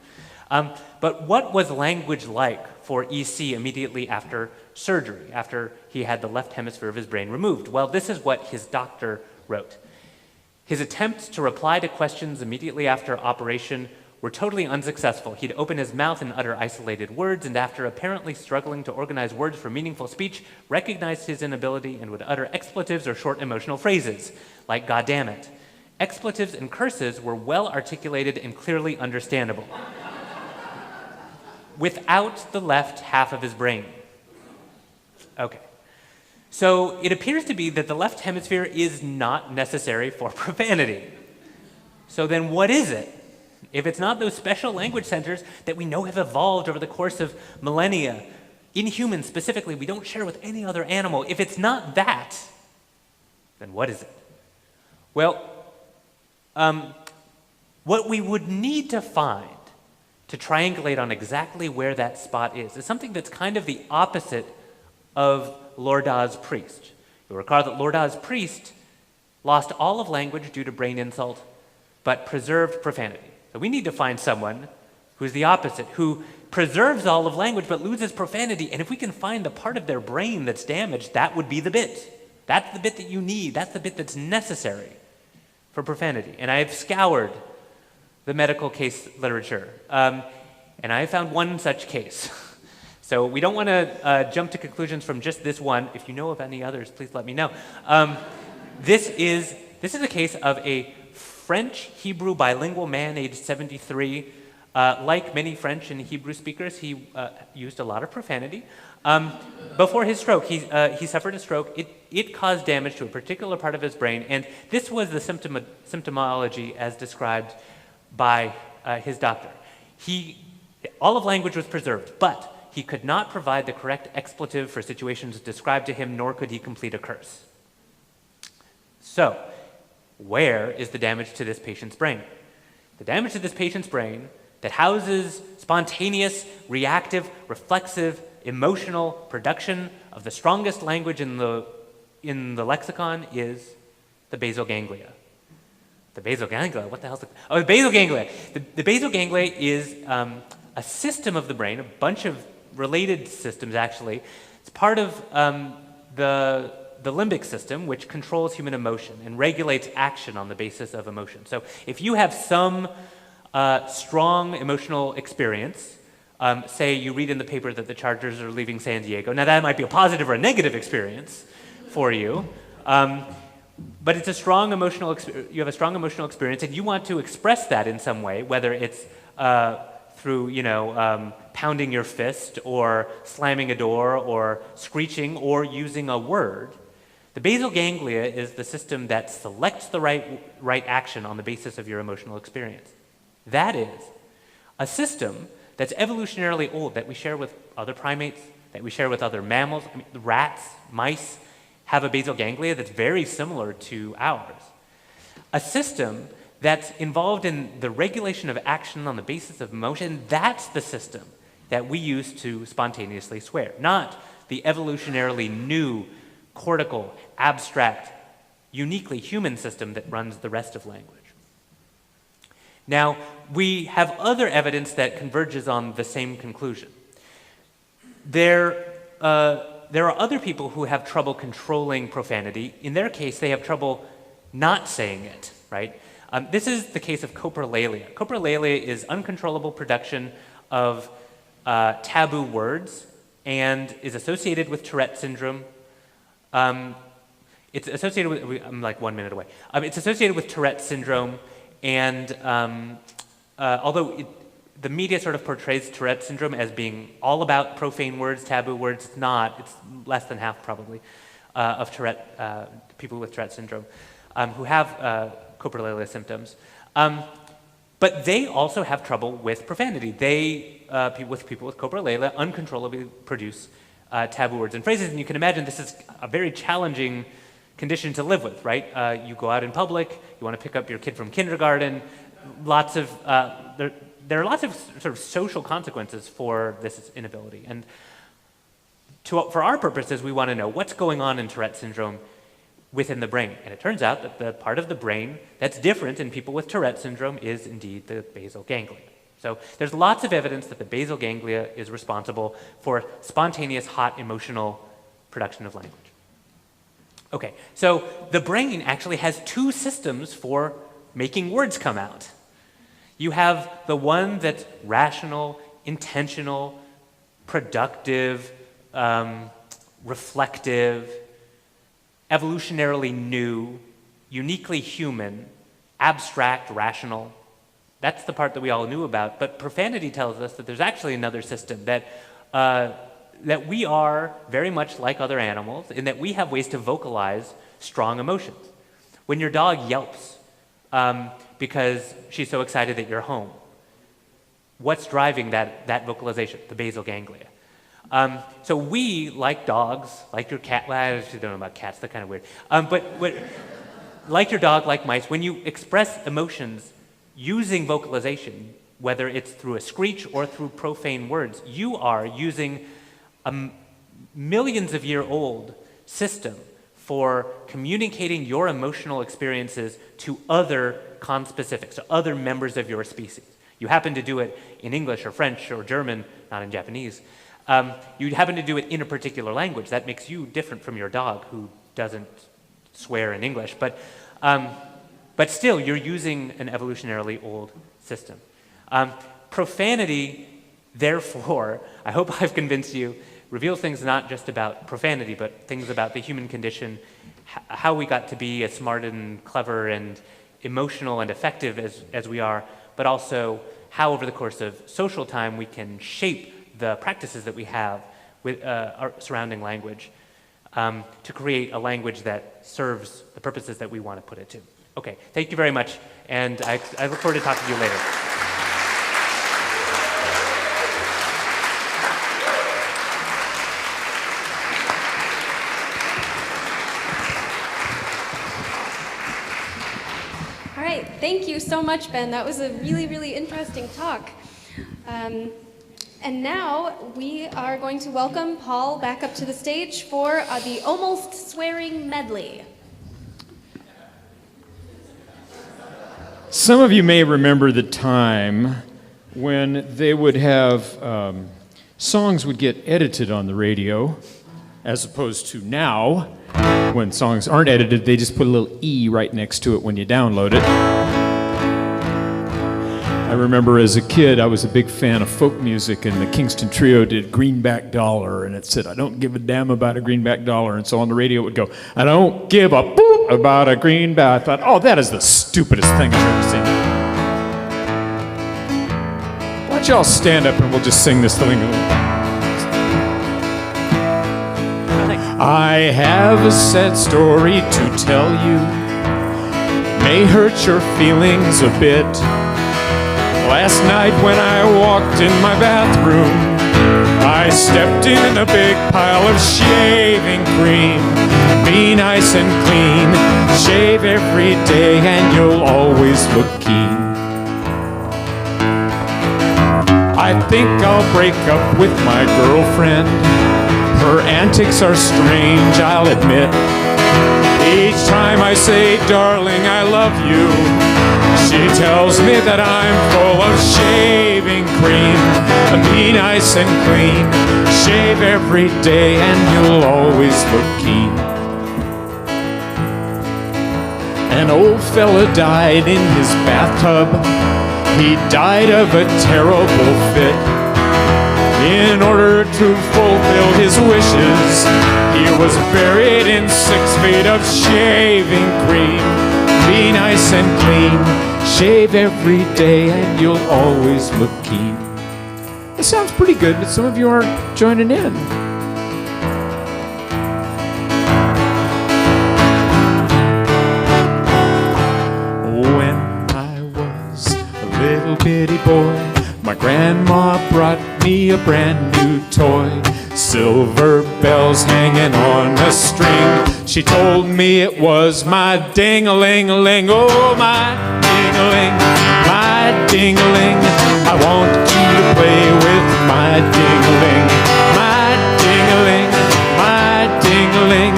But what was language like for EC immediately after surgery, after he had the left hemisphere of his brain removed? Well, this is what his doctor wrote. His attempts to reply to questions immediately after operation were totally unsuccessful. He'd open his mouth and utter isolated words, and after apparently struggling to organize words for meaningful speech, recognized his inability and would utter expletives or short emotional phrases, like "God damn it." Expletives and curses were well articulated and clearly understandable, without the left half of his brain. Okay. So it appears to be that the left hemisphere is not necessary for profanity. So then what is it? If it's not those special language centers that we know have evolved over the course of millennia, in humans specifically, we don't share with any other animal. If it's not that, then what is it? Well, what we would need to find to triangulate on exactly where that spot is something that's kind of the opposite of Lordat's priest. You'll recall that Lordat's priest lost all of language due to brain insult, but preserved profanity. So we need to find someone who's the opposite, who preserves all of language but loses profanity. And if we can find the part of their brain that's damaged, that would be the bit. That's the bit that you need. That's the bit that's necessary for profanity. And I've scoured the medical case literature, and I found one such case. So we don't want to jump to conclusions from just this one. If you know of any others, please let me know. This is a case of a French-Hebrew bilingual man aged 73. Like many French and Hebrew speakers, he used a lot of profanity. Before his stroke, he suffered a stroke. It caused damage to a particular part of his brain, and this was the symptomology as described by his doctor. All of language was preserved, but he could not provide the correct expletive for situations described to him, nor could he complete a curse. So, where is the damage to this patient's brain? The damage to this patient's brain that houses spontaneous, reactive, reflexive, emotional production of the strongest language in the lexicon is the basal ganglia. The basal ganglia, what the hell's the basal ganglia. The basal ganglia is a system of the brain, a bunch of related systems actually. It's part of the limbic system, which controls human emotion and regulates action on the basis of emotion. So if you have some strong emotional experience, say you read in the paper that the Chargers are leaving San Diego. Now that might be a positive or a negative experience for you, but it's a strong emotional you have a strong emotional experience and you want to express that in some way, whether it's through, pounding your fist or slamming a door or screeching or using a word. The basal ganglia is the system that selects the right action on the basis of your emotional experience. That is a system that's evolutionarily old, that we share with other primates, that we share with other mammals. I mean, rats, mice have a basal ganglia that's very similar to ours. A system that's involved in the regulation of action on the basis of emotion, that's the system that we use to spontaneously swear, not the evolutionarily new, cortical, abstract, uniquely human system that runs the rest of language. Now, we have other evidence that converges on the same conclusion. There are other people who have trouble controlling profanity. In their case, they have trouble not saying it, right? This is the case of coprolalia. Coprolalia is uncontrollable production of taboo words and is associated with Tourette syndrome. It's associated with, I'm like 1 minute away. It's associated with Tourette syndrome, and although the media sort of portrays Tourette syndrome as being all about profane words, taboo words, it's not. It's less than half probably of Tourette, people with Tourette syndrome who have coprolalia symptoms. But they also have trouble with profanity. People with coprolalia uncontrollably produce taboo words and phrases, and you can imagine this is a very challenging condition to live with, right? You go out in public, you want to pick up your kid from kindergarten, there are lots of sort of social consequences for this inability. And for our purposes, we want to know what's going on in Tourette syndrome within the brain. And it turns out that the part of the brain that's different in people with Tourette syndrome is indeed the basal ganglia. So there's lots of evidence that the basal ganglia is responsible for spontaneous, hot, emotional production of language. Okay, so the brain actually has two systems for making words come out. You have the one that's rational, intentional, productive, reflective, evolutionarily new, uniquely human, abstract, rational. That's the part that we all knew about. But profanity tells us that there's actually another system, that we are very much like other animals in that we have ways to vocalize strong emotions. When your dog yelps because she's so excited that you're home, what's driving that vocalization? The basal ganglia. So we, like dogs, like your cat, well, I actually don't know about cats, they're kind of weird. But like your dog, like mice, when you express emotions using vocalization, whether it's through a screech or through profane words, you are using a millions of year old system for communicating your emotional experiences to other conspecifics, to other members of your species. You happen to do it in English or French or German, not in Japanese. You happen to do it in a particular language. That makes you different from your dog who doesn't swear in English. But still, you're using an evolutionarily old system. Profanity, therefore, I hope I've convinced you, reveals things not just about profanity, but things about the human condition, how we got to be as smart and clever and emotional and effective as we are, but also how over the course of social time we can shape the practices that we have with our surrounding language to create a language that serves the purposes that we want to put it to. Okay, thank you very much, and I look forward to talking to you later. All right, thank you so much, Ben. That was a really, really interesting talk. And now we are going to welcome Paul back up to the stage for the Almost Swearing Medley. Some of you may remember the time when they would have songs would get edited on the radio, as opposed to now, when songs aren't edited, they just put a little E right next to it when you download it. I remember as a kid, I was a big fan of folk music, and the Kingston Trio did Greenback Dollar, and it said, I don't give a damn about a greenback dollar. And so on the radio it would go, I don't give a boop about a greenback. I thought, oh, that is the stupidest thing I've ever seen. Why don't y'all stand up and we'll just sing this thing. I have a sad story to tell you. May hurt your feelings a bit. Last night when I walked in my bathroom, I stepped in a big pile of shaving cream. Be nice and clean, shave every day and you'll always look keen. I think I'll break up with my girlfriend. Her antics are strange, I'll admit. Each time I say, darling, I love you, she tells me that I'm full of shaving cream. Be nice and clean, shave every day and you'll always look keen. An old fella died in his bathtub. He died of a terrible fit. In order to fulfill his wishes, he was buried in 6 feet of shaving cream. Be nice and clean, shave every day and you'll always look keen. It sounds pretty good, but some of you aren't joining in. When I was a little bitty boy, my grandma brought me a brand new toy. Silver bells hanging on a string. She told me it was my ding-a-ling-a-ling. Oh, my ding-a-ling, my ding-a-ling. I want you to play with my ding-a-ling. My ding-a-ling, my ding-a-ling.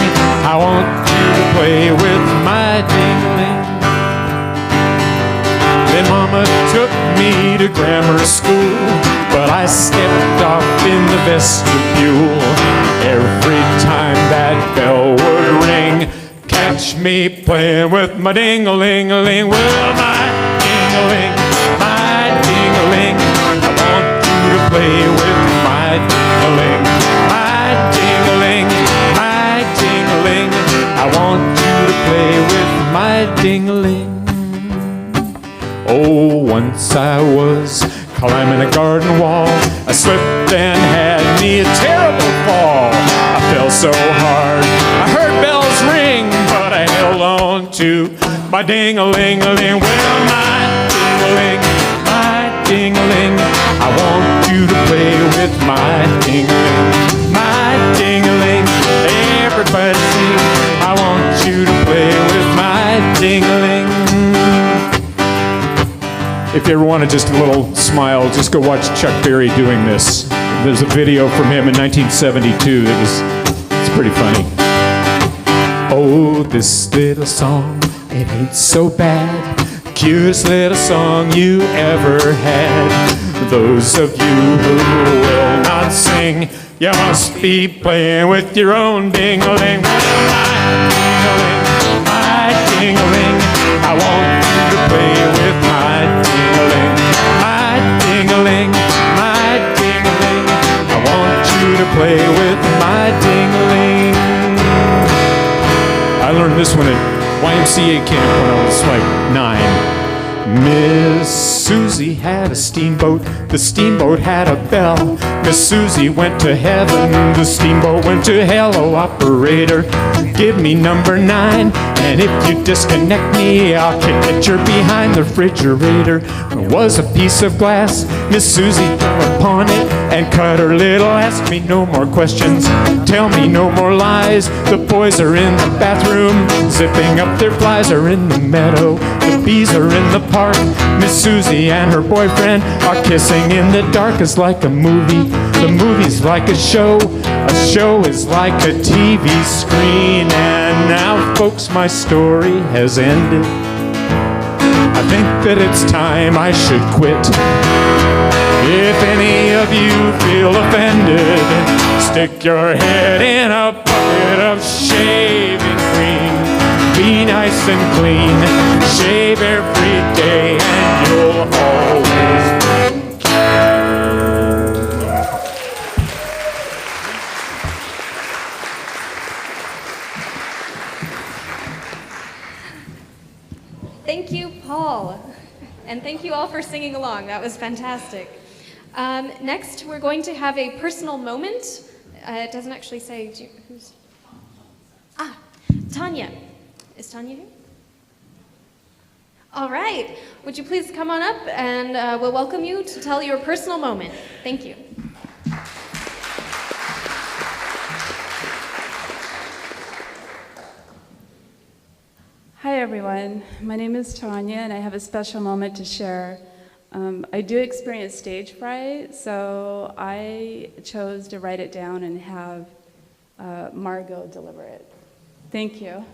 I want you to play with my ding-a-ling. Then Mama took me to grammar school, but I stepped off in the vestibule. Every time that bell would ring, catch me playing with my ding-a-ling-a-ling. Well, my ding-a-ling, my ding-a-ling. I want you to play with my ding-a-ling. My ding-a-ling, my ding-a-ling. I want you to play with my ding-a-ling. Oh, once I was climbing a garden wall. I slipped and had me a terrible fall. I fell so hard, I heard bells ring, but I held on to my ding-a-ling-a-ling. Well, my ding-a-ling, my ding-a-ling. I want you to play with my ding-a-ling. My ding-a-ling, everybody sing. I want you to play with my ding-a-ling. If you ever wanted just a little smile, just go watch Chuck Berry doing this. There's a video from him in 1972 it's pretty funny. Oh, this little song, it ain't so bad. cutest little song you ever had. Those of you who will not sing, you must be playing with your own ding-a-ling. My ding-a-ling, my ding-a-ling. I want you to play with my ding-a-ling. My ding-a-ling, my ding-a-ling. I want you to play with my ding-a-ling. I learned this one at YMCA camp when I was like 9. Miss Susie had a steamboat, the steamboat had a bell. Miss Susie went to heaven, the steamboat went to hell. Oh, operator, give me number 9, and if you disconnect me, I'll kick at your behind. The refrigerator was a piece of glass. Miss Susie fell upon it and cut her little. Ask me no more questions, tell me no more lies. The boys are in the bathroom, zipping up their flies. Are in the meadow, the bees are in the park. Miss Susie and her boyfriend are kissing in the dark. It's like a movie, the movie's like a show is like a TV screen. And now, folks, my story has ended. I think that it's time I should quit. If any of you feel offended, stick your head in a bucket of shaving cream. Be nice and clean, shave every day, and you'll always be clean. Thank you, Paul. And thank you all for singing along. That was fantastic. Next, we're going to have a personal moment. It doesn't actually say who's... Tanya. Is Tanya here? All right. Would you please come on up, and we'll welcome you to tell your personal moment. Thank you. Hi, everyone. My name is Tanya, and I have a special moment to share. I do experience stage fright, so I chose to write it down and have Margot deliver it. Thank you.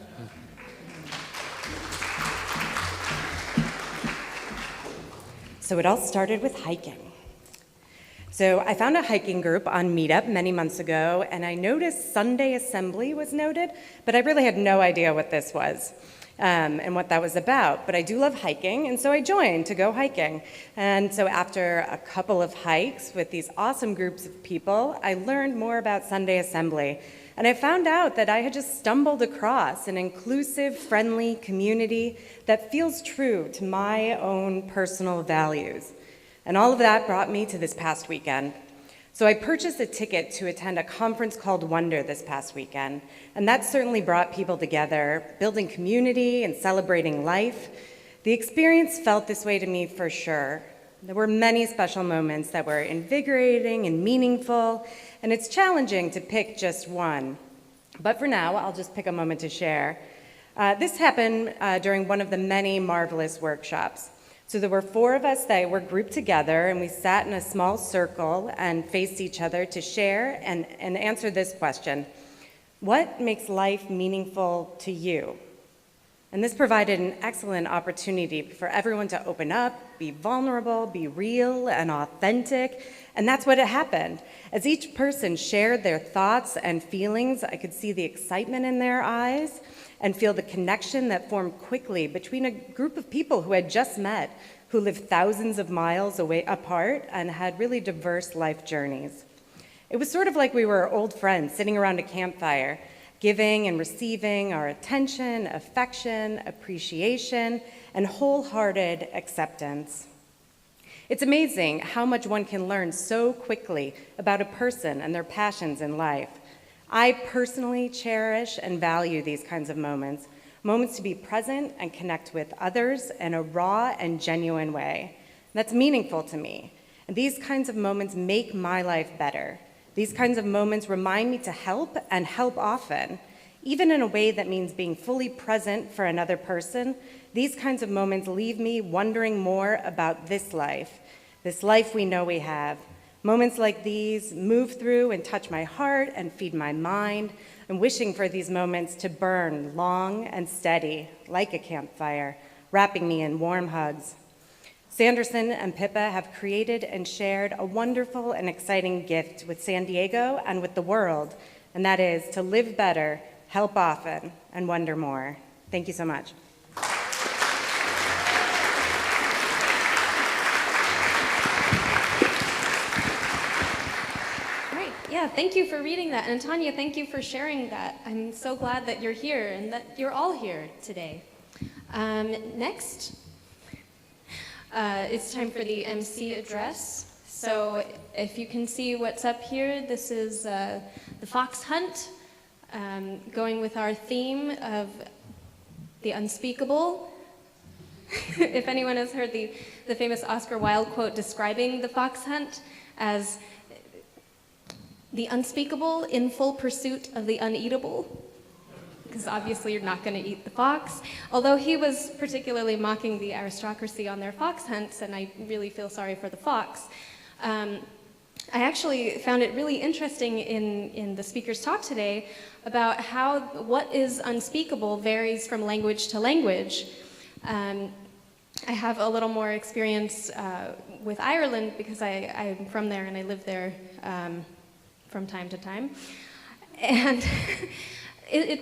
So it all started with hiking. So I found a hiking group on Meetup many months ago, and I noticed Sunday Assembly was noted, but I really had no idea what this was and what that was about. But I do love hiking, and so I joined to go hiking. And so after a couple of hikes with these awesome groups of people, I learned more about Sunday Assembly. And I found out that I had just stumbled across an inclusive, friendly community that feels true to my own personal values. And all of that brought me to this past weekend. So I purchased a ticket to attend a conference called Wonder this past weekend. And that certainly brought people together, building community and celebrating life. The experience felt this way to me for sure. There were many special moments that were invigorating and meaningful, and it's challenging to pick just one. But for now, I'll just pick a moment to share. This happened during one of the many marvelous workshops. So there were 4 of us that were grouped together, and we sat in a small circle and faced each other to share and answer this question: what makes life meaningful to you? And this provided an excellent opportunity for everyone to open up, be vulnerable, be real and authentic. And that's what happened. As each person shared their thoughts and feelings, I could see the excitement in their eyes and feel the connection that formed quickly between a group of people who had just met, who lived thousands of miles away apart and had really diverse life journeys. It was sort of like we were old friends sitting around a campfire, giving and receiving our attention, affection, appreciation, and wholehearted acceptance. It's amazing how much one can learn so quickly about a person and their passions in life. I personally cherish and value these kinds of moments to be present and connect with others in a raw and genuine way. That's meaningful to me. And these kinds of moments make my life better. These kinds of moments remind me to help and help often, even in a way that means being fully present for another person. These kinds of moments leave me wondering more about this life we know we have. Moments like these move through and touch my heart and feed my mind. I'm wishing for these moments to burn long and steady, like a campfire, wrapping me in warm hugs. Sanderson and Pippa have created and shared a wonderful and exciting gift with San Diego and with the world, and that is to live better, help often, and wonder more. Thank you so much. Great. Yeah, thank you for reading that. And Tanya, thank you for sharing that. I'm so glad that you're here and that you're all here today. Next, it's time for the MC address. So if you can see what's up here, this is the fox hunt, going with our theme of the unspeakable. If anyone has heard the famous Oscar Wilde quote describing the fox hunt as the unspeakable in full pursuit of the uneatable, because obviously you're not going to eat the fox, although he was particularly mocking the aristocracy on their fox hunts, and I really feel sorry for the fox. I actually found it really interesting in the speaker's talk today about how what is unspeakable varies from language to language. I have a little more experience with Ireland because I'm from there and I live there from time to time. And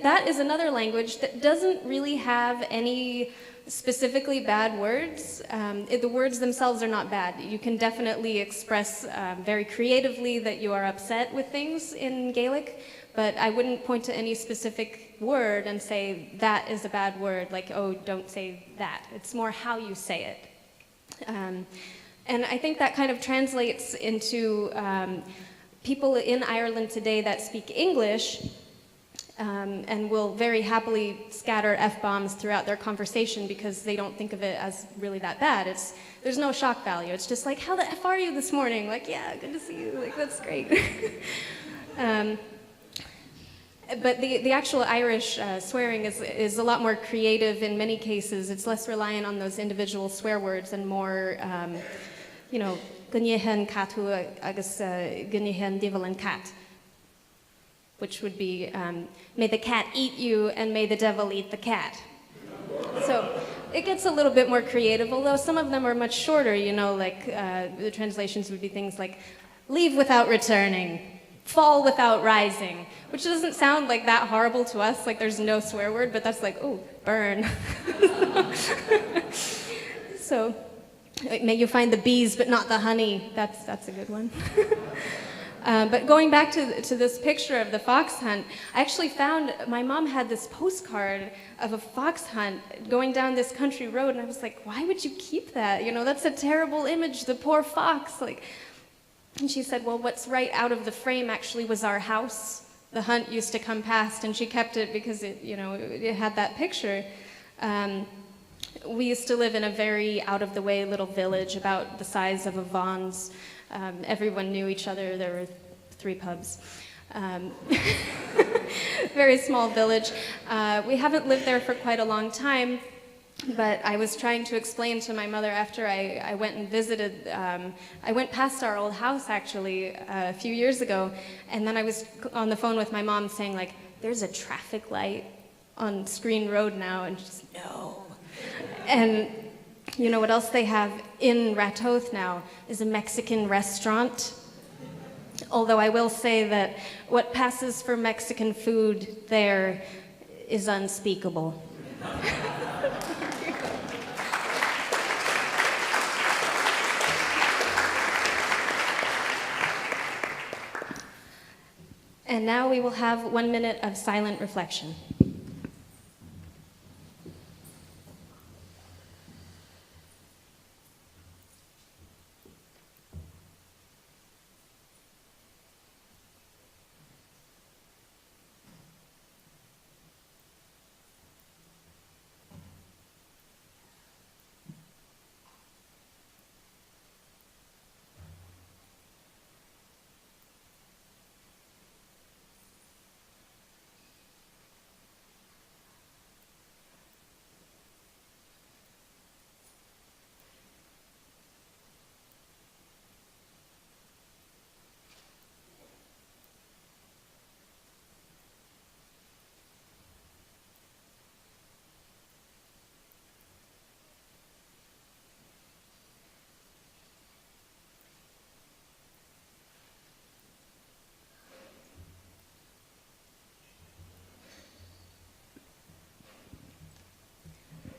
that is another language that doesn't really have any specifically bad words. The words themselves are not bad. You can definitely express very creatively that you are upset with things in Gaelic, but I wouldn't point to any specific word and say that is a bad word, like, oh, don't say that. It's more how you say it. And I think that kind of translates into people in Ireland today that speak English and will very happily scatter F-bombs throughout their conversation because they don't think of it as really that bad. There's no shock value. It's just like, how the F are you this morning? Like, yeah, good to see you. Like, that's great. But the actual Irish swearing is a lot more creative in many cases. It's less reliant on those individual swear words and more, Gunnihen catu agus Gunnihen divelin cat, which would be, may the cat eat you and may the devil eat the cat. So it gets a little bit more creative, although some of them are much shorter, like the translations would be things like, leave without returning, fall without rising, which doesn't sound like that horrible to us, like there's no swear word, but that's like, oh, burn. So, may you find the bees but not the honey, that's a good one. But going back to this picture of the fox hunt, I actually found my mom had this postcard of a fox hunt going down this country road, and I was like, why would you keep that? That's a terrible image, the poor fox. And she said, well, what's right out of the frame actually was our house. The hunt used to come past, and she kept it because it had that picture. We used to live in a very out-of-the-way little village about the size of a Vaughn's. Everyone knew each other. There were 3 pubs. Very small village. We haven't lived there for quite a long time, but I was trying to explain to my mother after I went and visited. I went past our old house, actually, a few years ago, and then I was on the phone with my mom saying, like, there's a traffic light on Screen Road now, and she's, no. And you know what else they have in Ratoath now is a Mexican restaurant. Although I will say that what passes for Mexican food there is unspeakable. And now we will have 1 minute of silent reflection.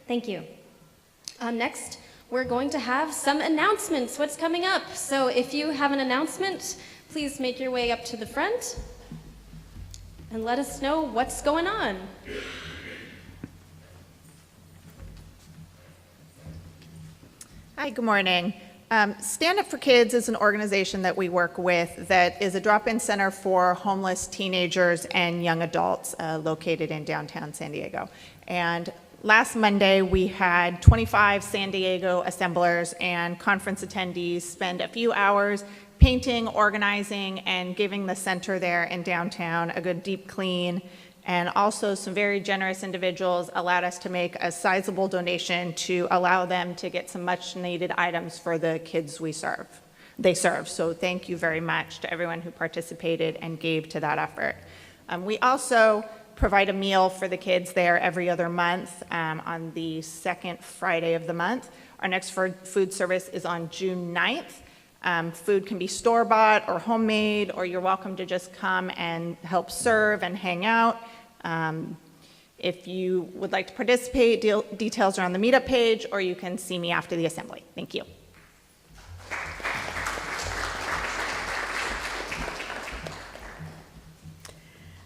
Thank you. Next, we're going to have some announcements, what's coming up. So if you have an announcement, please make your way up to the front and let us know what's going on. Hi, good morning. Stand Up for Kids is an organization that we work with that is a drop-in center for homeless teenagers and young adults located in downtown San Diego. And last Monday, we had 25 San Diego assemblers and conference attendees spend a few hours painting, organizing, and giving the center there in downtown a good deep clean. And also some very generous individuals allowed us to make a sizable donation to allow them to get some much needed items for the kids they serve. So thank you very much to everyone who participated and gave to that effort. We also provide a meal for the kids there every other month on the second Friday of the month. Our next food service is on June 9th. Food can be store-bought or homemade, or you're welcome to just come and help serve and hang out. If you would like to participate, details are on the meetup page, or you can see me after the assembly. Thank you.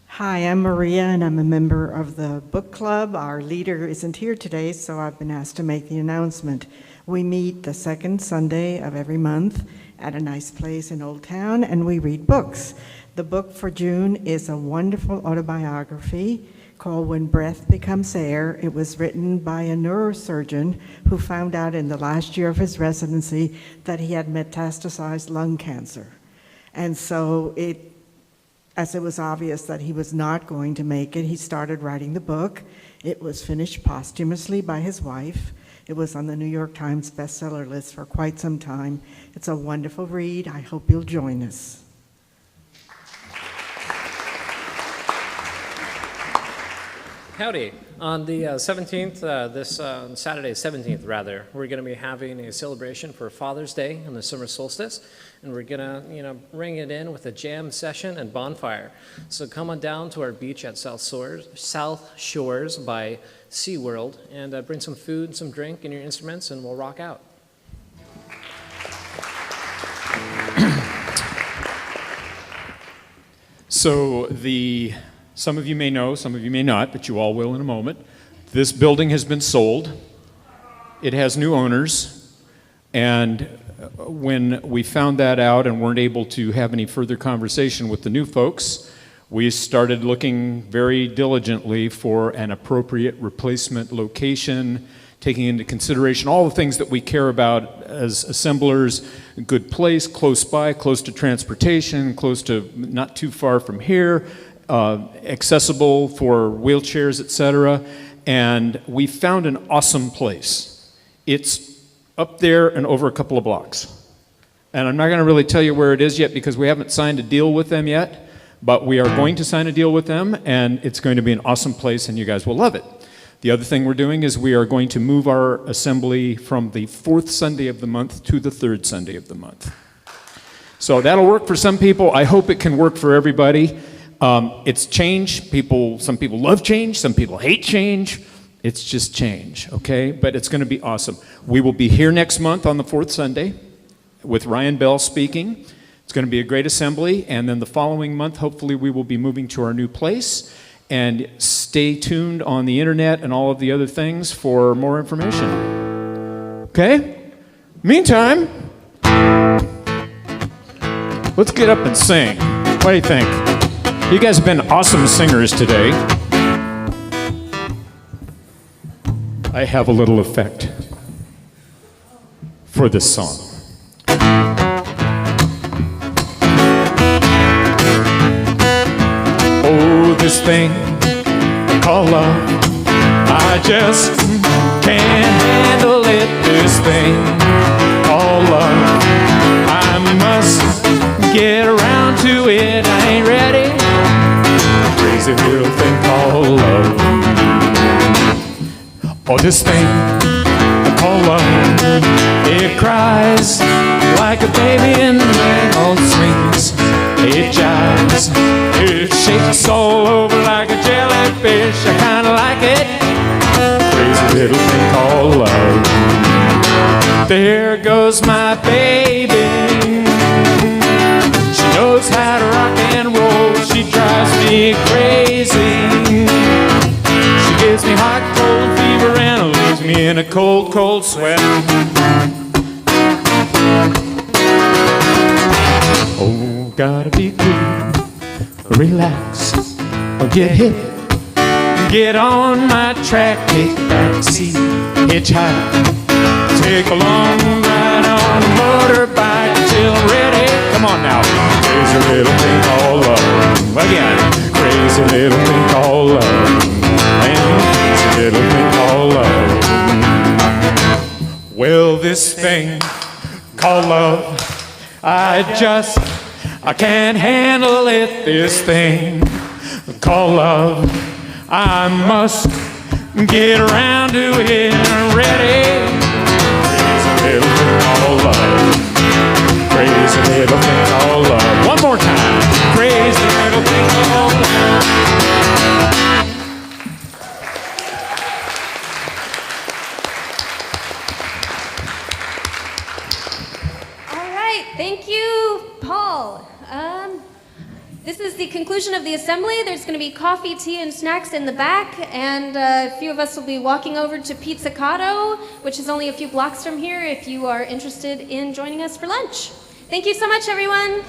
Hi, I'm Maria, and I'm a member of the book club. Our leader isn't here today, so I've been asked to make the announcement. We meet the second Sunday of every month at a nice place in Old Town, and we read books. The book for June is a wonderful autobiography called When Breath Becomes Air. It was written by a neurosurgeon who found out in the last year of his residency that he had metastasized lung cancer. And so as it was obvious that he was not going to make it, he started writing the book. It was finished posthumously by his wife. It was on the New York Times bestseller list for quite some time. It's a wonderful read. I hope you'll join us. Howdy. On the 17th, this Saturday 17th rather, we're going to be having a celebration for Father's Day and the summer solstice, and we're going to, ring it in with a jam session and bonfire. So come on down to our beach at South Shores by SeaWorld and bring some food, some drink, and your instruments, and we'll rock out. So some of you may know, some of you may not, but you all will in a moment. This building has been sold. It has new owners. And when we found that out and weren't able to have any further conversation with the new folks, we started looking very diligently for an appropriate replacement location, taking into consideration all the things that we care about as assemblers: a good place, close by, close to transportation, close to not too far from here, accessible for wheelchairs, etc. And we found an awesome place. It's up there and over a couple of blocks. And I'm not going to really tell you where it is yet because we haven't signed a deal with them yet, but we are going to sign a deal with them, and it's going to be an awesome place, and you guys will love it. The other thing we're doing is we are going to move our assembly from the fourth Sunday of the month to the third Sunday of the month. So that'll work for some people. I hope it can work for everybody. It's change. Some people love change. Some people hate change. It's just change, okay? But it's going to be awesome. We will be here next month on the fourth Sunday with Ryan Bell speaking. It's going to be a great assembly. And then the following month, hopefully, we will be moving to our new place. And stay tuned on the internet and all of the other things for more information. Okay? Meantime, let's get up and sing. What do you think? You guys have been awesome singers today. I have a little effect for this song. Oh, this thing called love, I just can't handle it. This thing called love, I must get around to it. I ain't ready. Crazy little thing called love. Oh, this thing called love, it cries like a baby in the old swings. It jives, it shakes all over like a jellyfish. I kinda like it. Crazy little thing There goes my baby. She knows how to rock and roll. She drives me crazy. She gives me hot, cold fever and leaves me in a cold, cold sweat. Oh, gotta be cool, relax, or get hit. Get on my track, take back seat, hitchhike. Take a long ride on a motorbike till ready. Come on now. Crazy little thing called love. Again. Crazy little thing called love. And crazy little thing called love. Well, this thing called love, I can't handle it. This thing called love, I must get around to it ready. Crazy little thing called love. Crazy little thing called love. One more time. Crazy little thing called love. All right, thank you, Paul. This is the conclusion of the assembly. There's going to be coffee, tea, and snacks in the back, and a few of us will be walking over to Pizzicato, which is only a few blocks from here if you are interested in joining us for lunch. Thank you so much, everyone.